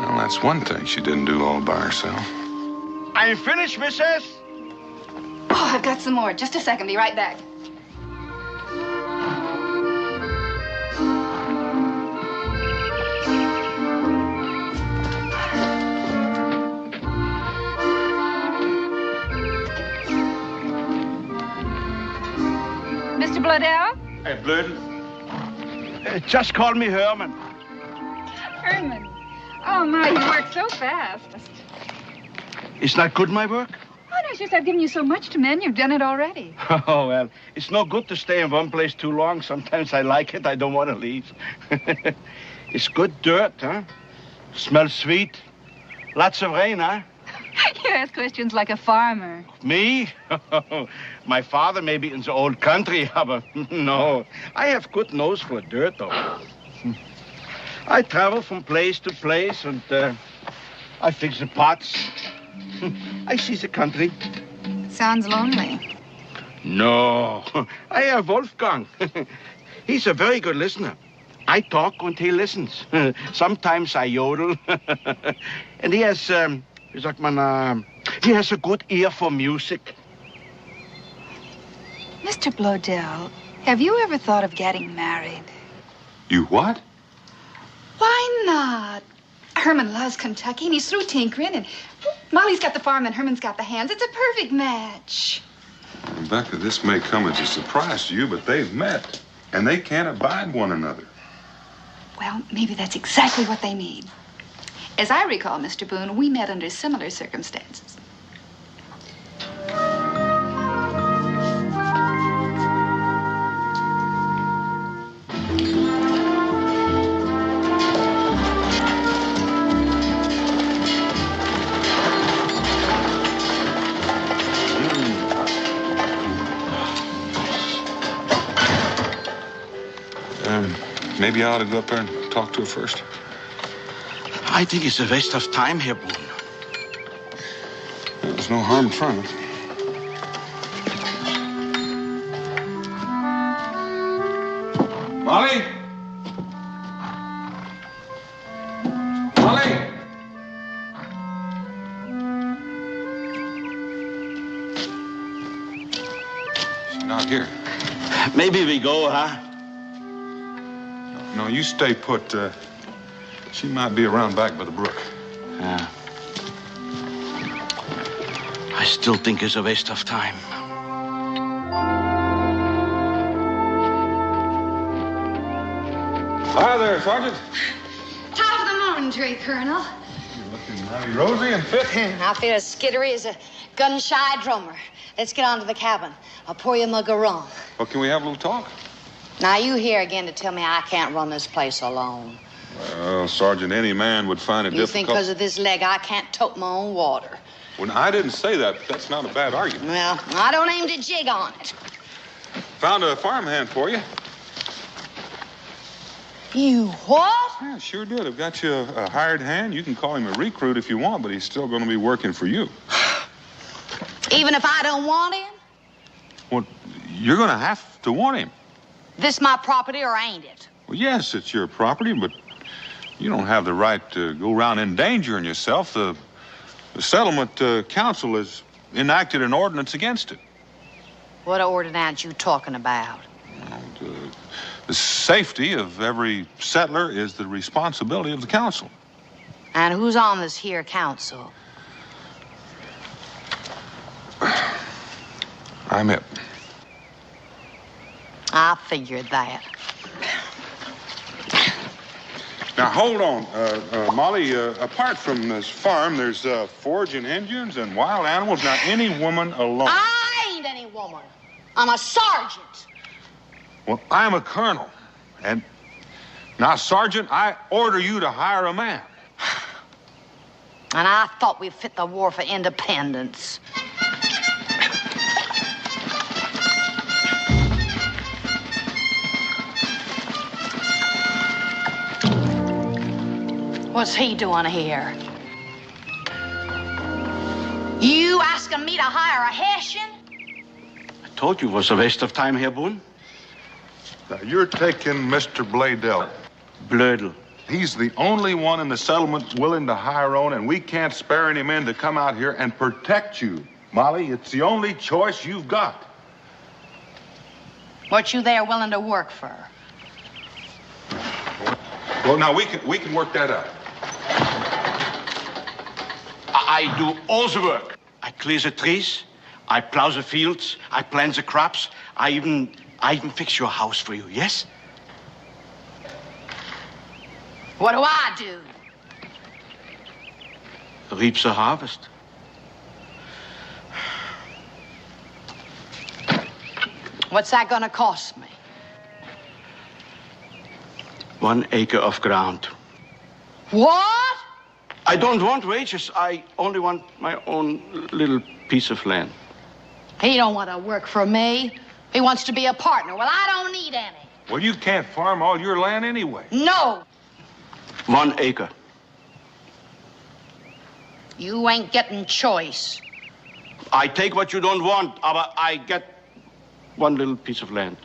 Well, that's one thing she didn't do all by herself. I'm finished, Mrs. Oh, I've got some more. Just a second. Be right back. Mr. Bloodell? Hey, Blood. Just call me Herman. Herman. Oh, my, you work so fast. It's not good, my work? Oh, no, it's just I've given you so much to mend. You've done it already. Oh, well, it's no good to stay in one place too long. Sometimes I like it. I don't want to leave. It's good dirt, huh? Smells sweet. Lots of rain, huh? You ask questions like a farmer. Me? My father may be in the old country, but no. I have good nose for dirt, though. I travel from place to place, and I fix the pots. I see the country. Sounds lonely. No, I have Wolfgang. He's a very good listener. I talk and he listens. Sometimes I yodel. And he has, wie sagt man, he has a good ear for music. Mr. Bloedel, have you ever thought of getting married? You what? Why not? Herman loves Kentucky, and he's through tinkering, and Molly's got the farm, and Herman's got the hands. It's a perfect match. Rebecca, this may come as a surprise to you, but they've met, and they can't abide one another. Well, maybe that's exactly what they need. As I recall, Mr. Boone, we met under similar circumstances. Maybe I ought to go up there and talk to her first. I think it's a waste of time here, Boone. There's no harm trying. Molly? Molly? She's not here. Maybe we go, huh? No, you stay put. She might be around back by the brook. Yeah. I still think it's a waste of time. Hi there, Sergeant. Top of the morning to you, Colonel. You're looking mighty rosy and fit. I feel as skittery as a gun-shy drummer. Let's get on to the cabin. I'll pour you a mug of rum. Well, can we have a little talk? Now, you here again to tell me I can't run this place alone. Well, Sergeant, any man would find it You think difficult. because of this leg I can't tote my own water? When I didn't say that, but that's not a bad argument. Well, I don't aim to jig on it. Found a farmhand for you. You what? Yeah, sure did. I've got you a hired hand. You can call him a recruit if you want, but he's still going to be working for you. Even if I don't want him? Well, you're going to have to want him. This my property or ain't it? Well, yes, it's your property, but you don't have the right to go around endangering yourself. The settlement council has enacted an ordinance against it. What ordinance you talking about? The safety of every settler is the responsibility of the council. And who's on this here council? I'm it. I figured that. Now, hold on, Molly. Apart from this farm, there's foraging Indians and wild animals. Now, any woman alone. I ain't any woman. I'm a sergeant. Well, I'm a colonel. And now, Sergeant, I order you to hire a man. And I thought we fit the war for independence. What's he doing here? You asking me to hire a Hessian? I told you it was a waste of time here, Boone. Now, you're taking Mr. Bladell. Blödel. He's the only one in the settlement willing to hire on, and we can't spare any men to come out here and protect you. Molly, it's the only choice you've got. What you there willing to work for? Well, now, we can work that out. I do all the work. I clear the trees, I plow the fields, I plant the crops, I even fix your house for you, yes? What do I do? Reap the harvest. What's that gonna cost me? 1 acre of ground. What? I don't want wages. I only want my own little piece of land. He don't want to work for me. He wants to be a partner. Well, I don't need any. Well, you can't farm all your land anyway. No. 1 acre. You ain't getting choice. I take what you don't want, but I get 1 little piece of land.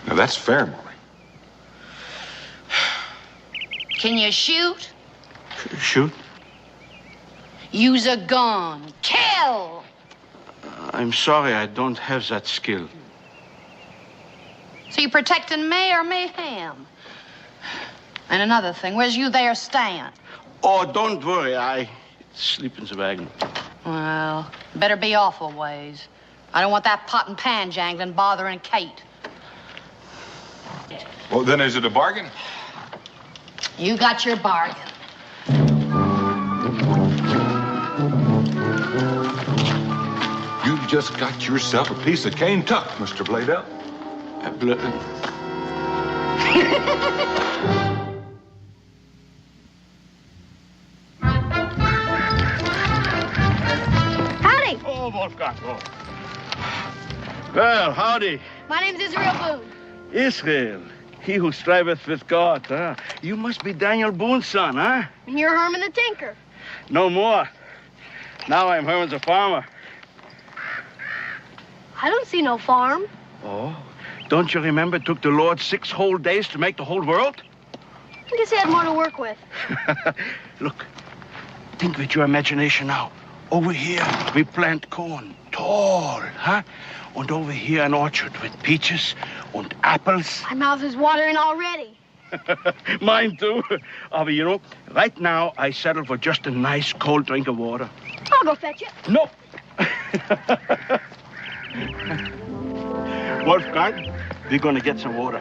Now, that's fair, Molly. Can you shoot? Shoot? Use a gun. Kill! I'm sorry, I don't have that skill. So you protecting me or mayhem? And another thing, where's you there stand? Oh, don't worry, I sleep in the wagon. Well, better be awful ways. I don't want that pot and pan jangling bothering Kate. Well, then is it a bargain? You got your bargain. You've just got yourself a piece of cane tuck, Mr. Bladell. Howdy. Oh, Wolfgang. Oh. Well, howdy. My name's Israel Boone. Israel, he who striveth with God, huh? You must be Daniel Boone's son, huh? And you're Herman the Tinker. No more. Now I'm Herman the farmer. I don't see no farm. Oh, don't you remember it took the Lord 6 whole days to make the whole world? I guess he had more to work with. Look, think with your imagination now. Over here, we plant corn, tall, huh? And over here, an orchard with peaches and apples. My mouth is watering already. Mine too. But you know, right now, I settle for just a nice cold drink of water. I'll go fetch it. No. Wolfgang, we're gonna get some water.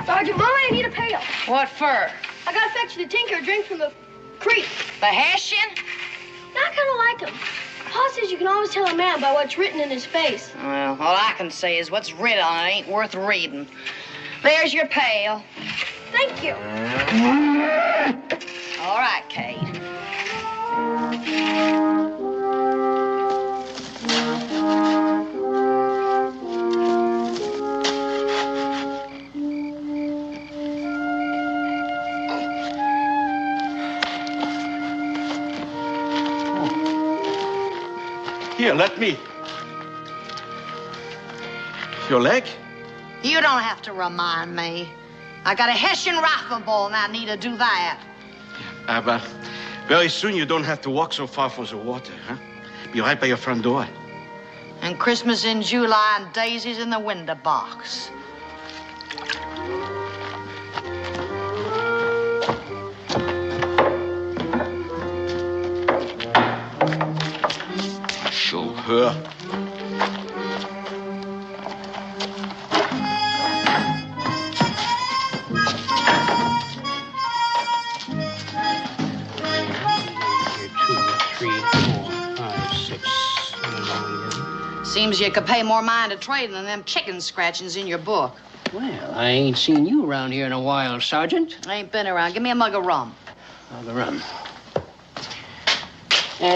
Sergeant Molly, I need a pail. What for? I gotta fetch the Tinker a drink from the Creep. The Hessian? I kind of like him. Pa says you can always tell a man by what's written in his face. Well, all I can say is what's written on it ain't worth reading. There's your pail. Thank you. All right, Kate. Here, let me. Your leg? You don't have to remind me. I got a Hessian rifle ball and I need to do that. But very soon you don't have to walk so far for the water, huh? Be right by your front door. And Christmas in July and daisies in the window box. Show her. Seems you could pay more mind to trading than them chicken scratchings in your book. Well, I ain't seen you around here in a while, Sergeant. I ain't been around. Give me a mug of rum. Mug of rum.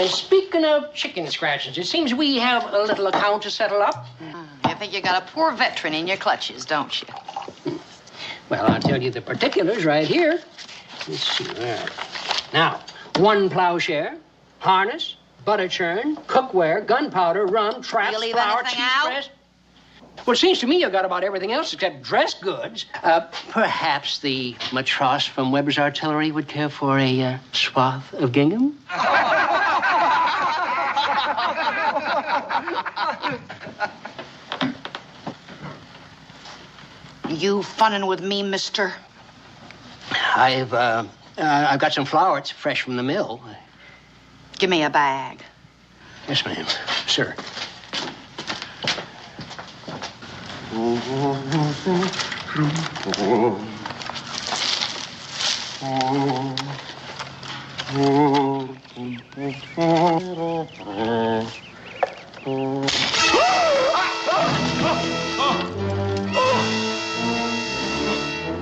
Speaking of chicken scratchings, it seems we have a little account to settle up. You think you got a poor veteran in your clutches, don't you? Well, I'll tell you the particulars right here. Let's see. There. Now, 1 plowshare, harness, butter churn, cookware, gunpowder, rum, traps, You leave flour, anything cheese out? press. Well, it seems to me you got about everything else except dress goods. Perhaps the matros from Weber's Artillery would care for a swath of gingham? You funning with me, mister? I've got some flour. It's fresh from the mill. Give me a bag. Yes, ma'am. Sir.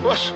Was?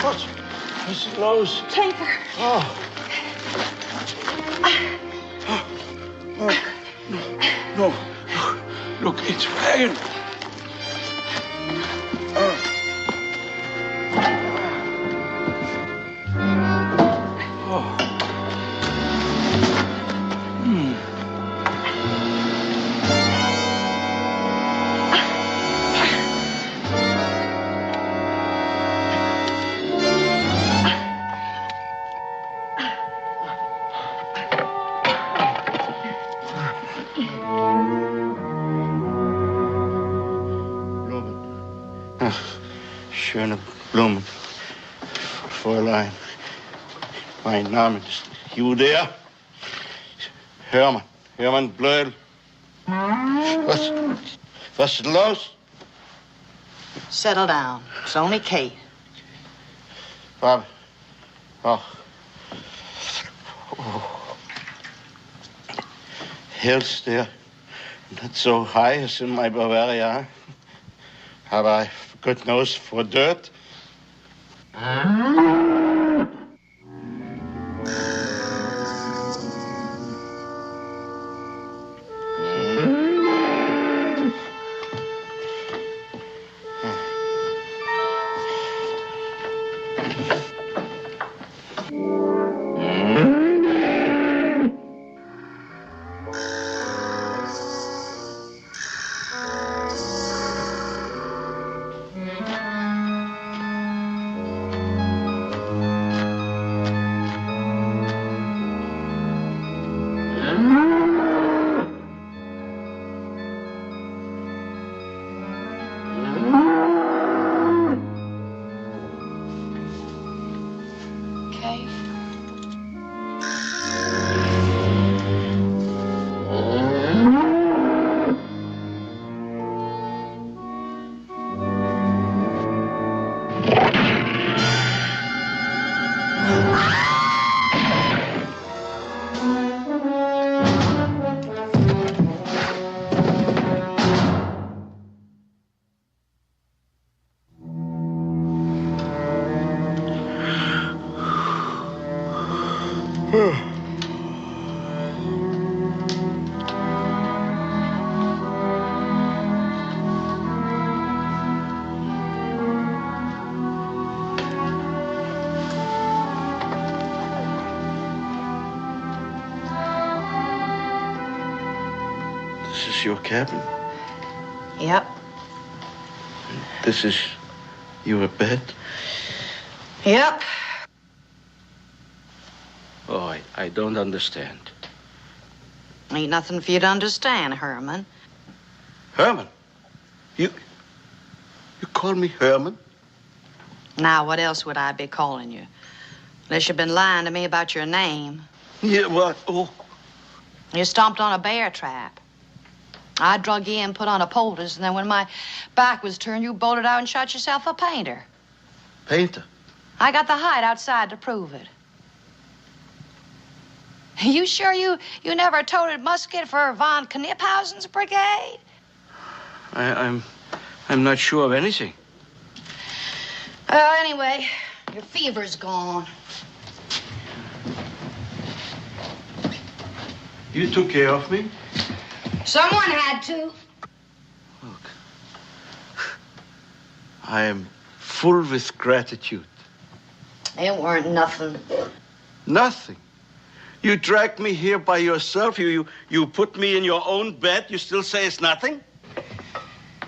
What's the nose? Taper. No. Look, it's wagon. Schöne Blumen. Fräulein. Mein Name ist Judea. Hermann Blödel. Was ist los? Settle down. It's only Kate. Bob. Hills there. Not so high as in my Bavaria. Have I good nose for dirt? This is your cabin? Yep. This is your bed? Yep. Oh, I don't understand. Ain't nothing for you to understand, Herman. Herman? You call me Herman? Now, what else would I be calling you? Unless you've been lying to me about your name. Yeah, what? Oh. You stomped on a bear trap. I drug you in, put on a poultice, and then when my back was turned, you bolted out and shot yourself a painter. Painter? I got the hide outside to prove it. You sure you never toted musket for von Kniphausen's brigade? I'm not sure of anything. Anyway, your fever's gone. You took care of me? Someone had to. Look, I am full with gratitude. It weren't nothing. Nothing? You dragged me here by yourself. You put me in your own bed. You still say it's nothing?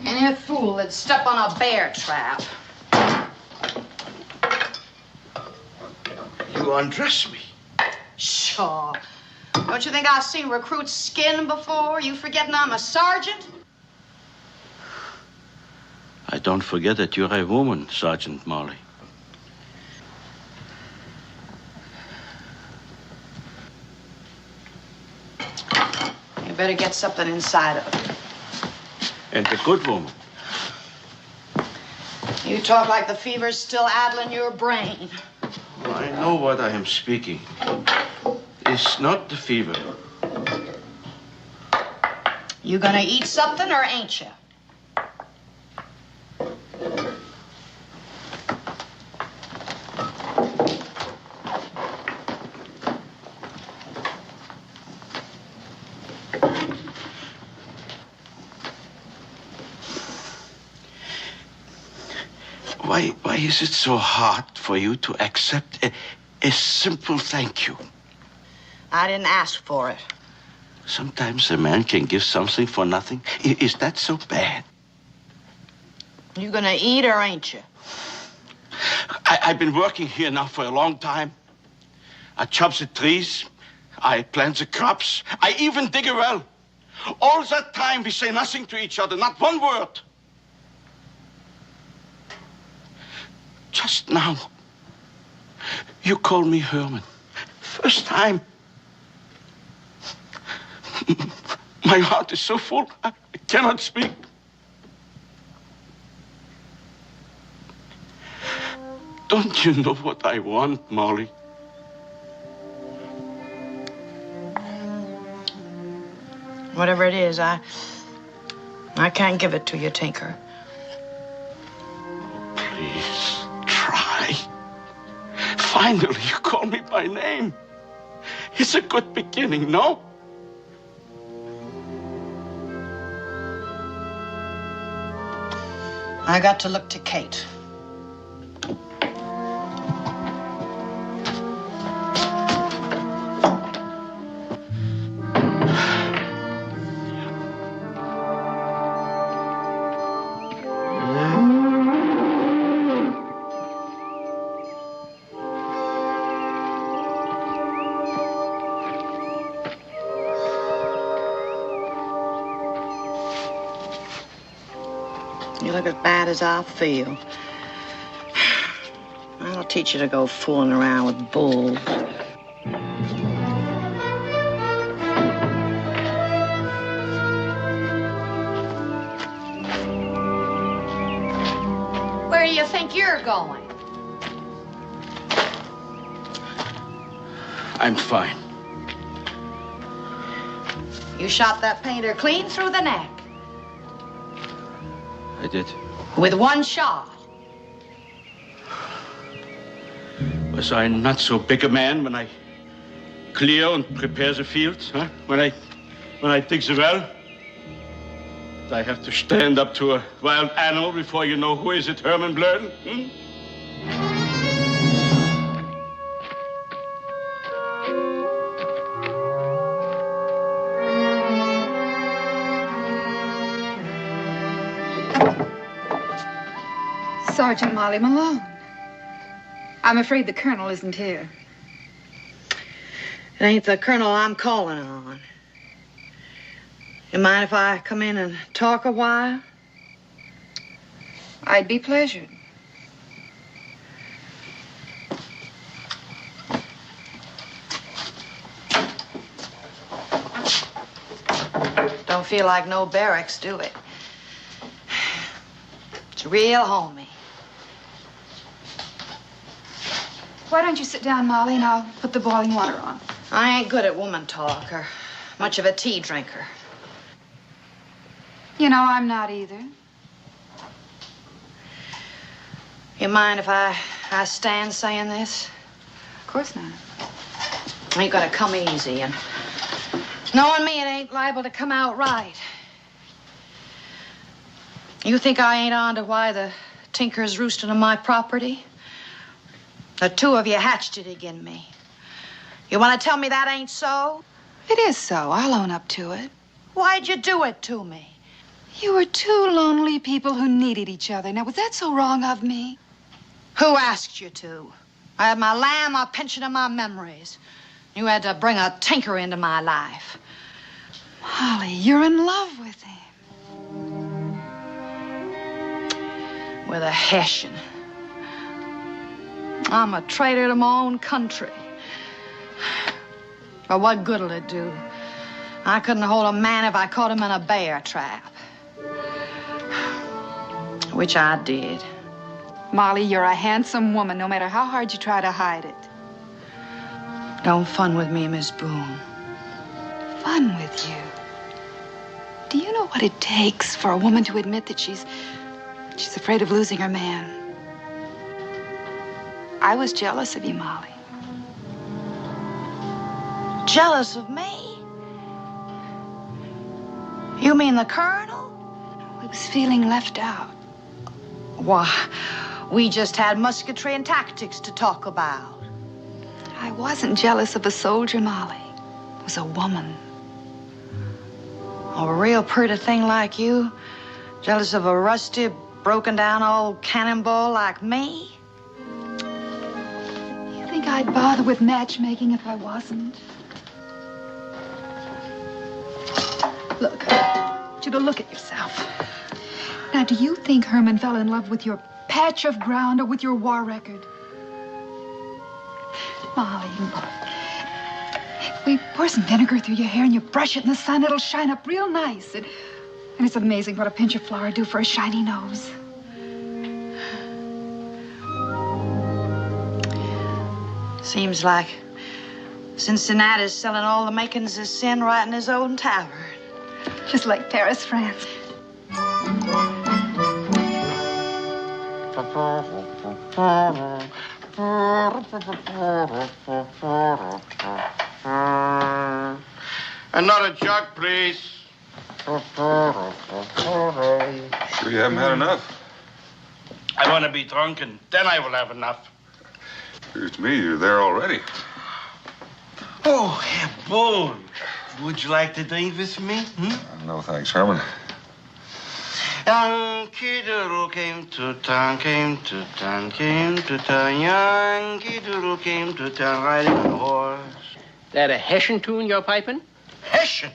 Any fool that'd step on a bear trap. You undress me. Sure. Don't you think I've seen recruits' skin before? You forgetting I'm a sergeant? I don't forget that you're a woman, Sergeant Molly. You better get something inside of it. And a good woman. You talk like the fever's still addling your brain. Well, I know what I am speaking. It's not the fever. You gonna eat something or ain't you? Why is it so hard for you to accept a simple thank you? I didn't ask for it. Sometimes a man can give something for nothing. Is that so bad? You gonna eat or ain't you? I've been working here now for a long time. I chop the trees. I plant the crops. I even dig a well. All that time we say nothing to each other, not one word. Just now, you call me Herman. First time. My heart is so full, I cannot speak. Don't you know what I want, Molly? Whatever it is, I can't give it to you, Tinker. Please, try. Finally, you call me by name. It's a good beginning, no? I got to look to Kate. You look as bad as I feel. I'll teach you to go fooling around with bulls. Where do you think you're going? I'm fine. You shot that painter clean through the neck. I did. With one shot. Was I not so big a man when I clear and prepare the fields, huh? When I dig the well? Did I have to stand up to a wild animal before you know who is it, Herman Blurden? Hmm? Sergeant Molly Malone. I'm afraid the colonel isn't here. It ain't the colonel I'm calling on. You mind if I come in and talk a while? I'd be pleasured. Don't feel like no barracks, do it? It's real homey. Why don't you sit down, Molly, and I'll put the boiling water on. I ain't good at woman talk or much of a tea drinker. You know, I'm not either. You mind if I stand saying this? Of course not. I ain't gonna come easy, and knowing me, it ain't liable to come out right. You think I ain't on to why the tinker's roosting on my property? The two of you hatched it again me. You want to tell me that ain't so? It is so. I'll own up to it. Why'd you do it to me? You were two lonely people who needed each other. Now, was that so wrong of me? Who asked you to? I had my lamb, my pension, and my memories. You had to bring a tinker into my life. Molly, you're in love with him. With a Hessian. I'm a traitor to my own country. But what good'll it do? I couldn't hold a man if I caught him in a bear trap. Which I did. Molly, you're a handsome woman, no matter how hard you try to hide it. Don't fun with me, Miss Boone. Fun with you? Do you know what it takes for a woman to admit that she's afraid of losing her man? I was jealous of you, Molly. Jealous of me? You mean the colonel? I was feeling left out. We just had musketry and tactics to talk about. I wasn't jealous of a soldier, Molly. It was a woman. A real pretty thing like you, jealous of a rusty, broken-down old cannonball like me? You think I'd bother with matchmaking if I wasn't? Look, I want you to look at yourself. Now, do you think Herman fell in love with your patch of ground or with your war record? Molly, we pour some vinegar through your hair and you brush it in the sun, it'll shine up real nice. And it's amazing what a pinch of flour do for a shiny nose. Seems like Cincinnati's selling all the makings of sin right in his own tavern. Just like Paris, France. Another jug, please. Sure you haven't had enough? I want to be drunk, and then I will have enough. Appears to me you're there already. Oh, Herr Boone. Would you like to drink with me? No, thanks, Herman. Young Kiddo came to town, came to town, came to town. Young Kiddo came to town riding on a horse. That a Hessian tune you're piping? Hessian?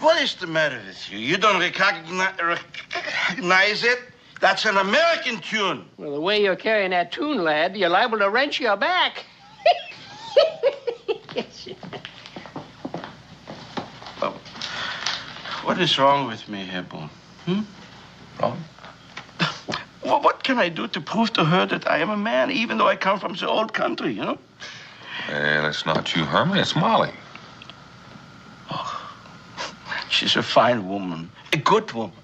What is the matter with you? You don't recognize it? That's an American tune. Well, the way you're carrying that tune, lad, you're liable to wrench your back. Oh. What is wrong with me, Herr Boone? Wrong? Well, what can I do to prove to her that I am a man, even though I come from the old country, you know? Well, it's not you, Herman. It's Molly. Oh, she's a fine woman, a good woman.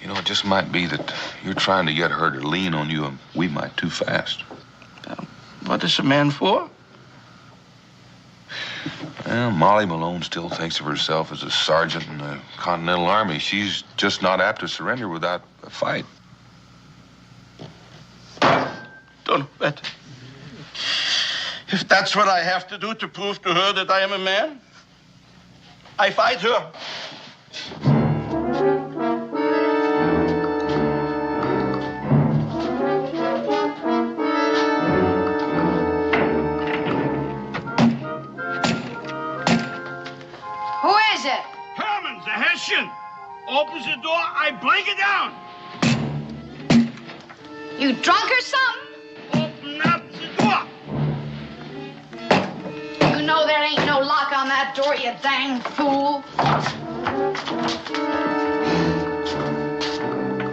You know, it just might be that you're trying to get her to lean on you, and we might too fast. What is a man for? Well, Molly Malone still thinks of herself as a sergeant in the Continental Army. She's just not apt to surrender without a fight. Don't bet. If that's what I have to do to prove to her that I am a man, I fight her. Who is it? Herman, the Hessian. Opens the door, I break it down. You drunk or something? Open up the door. You know there ain't no lock on that door, you dang fool.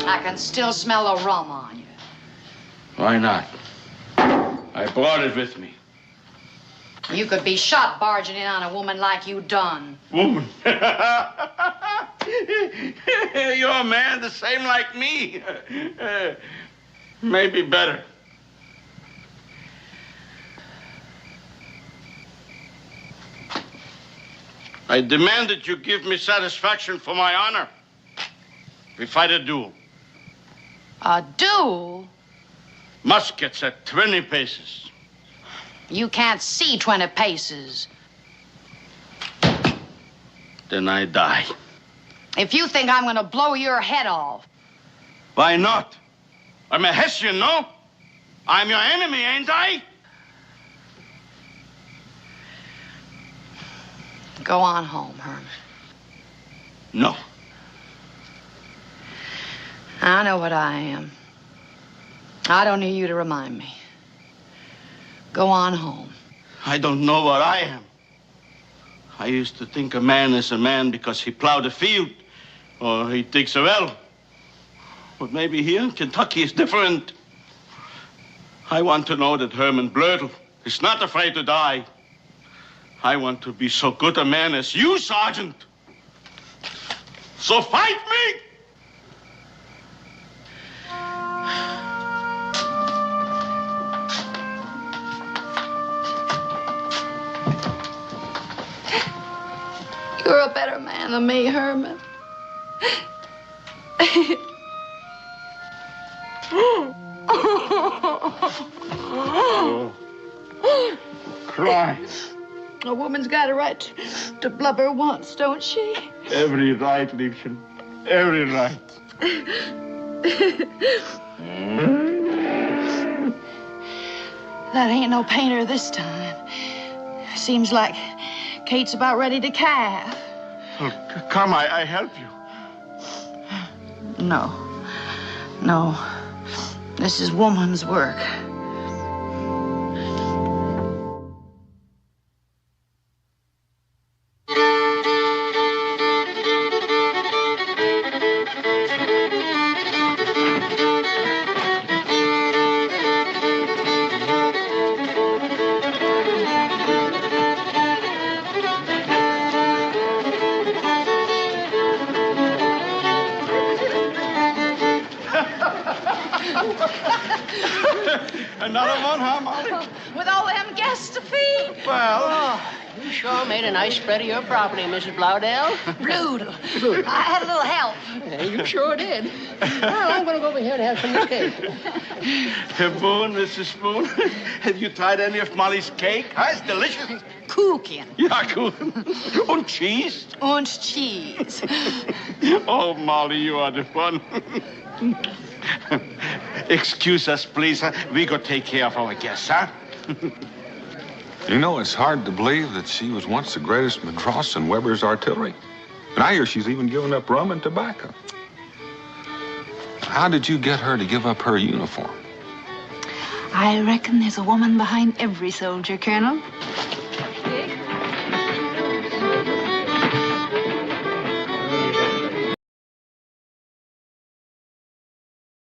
I can still smell the rum on you. Why not? I brought it with me. You could be shot barging in on a woman like you done. Woman. You're a man the same like me. Maybe better. I demand that you give me satisfaction for my honor. We fight a duel. A duel? Muskets at 20 paces. You can't see 20 paces. Then I die. If you think I'm gonna blow your head off. Why not? I'm a Hessian, no? I'm your enemy, ain't I? Go on home, Herman. No. I know what I am. I don't need you to remind me. Go on home. I don't know what I am. I used to think a man is a man because he plowed a field or he digs a well. But maybe here in Kentucky it's different. I want to know that Herman Blödel is not afraid to die. I want to be so good a man as you, Sergeant. So fight me! You're a better man than me, Herman. Why? A woman's got a right to blubber once, don't she? Every right, Liebchen. Every right. That ain't no painter this time. Seems like Kate's about ready to calve. Oh, come, I help you. No. No. This is woman's work. Another one, huh, Molly? With all them guests to feed. Well, You sure made a nice spread of your property, Mrs. Blowdell. Brutal. I had a little help. Yeah, you sure did. Well, I'm going to go over here and have some of this cake. Boone, Mrs. Boone, have you tried any of Molly's cake? Huh? It's delicious. Kuchen. Ja, Kuchen. Und cheese? Und cheese. Oh, Molly, you are the one. Excuse us, please. Huh? We go take care of our guests, huh? You know, it's hard to believe that she was once the greatest Madross in Weber's artillery. And I hear she's even given up rum and tobacco. How did you get her to give up her uniform? I reckon there's a woman behind every soldier, Colonel.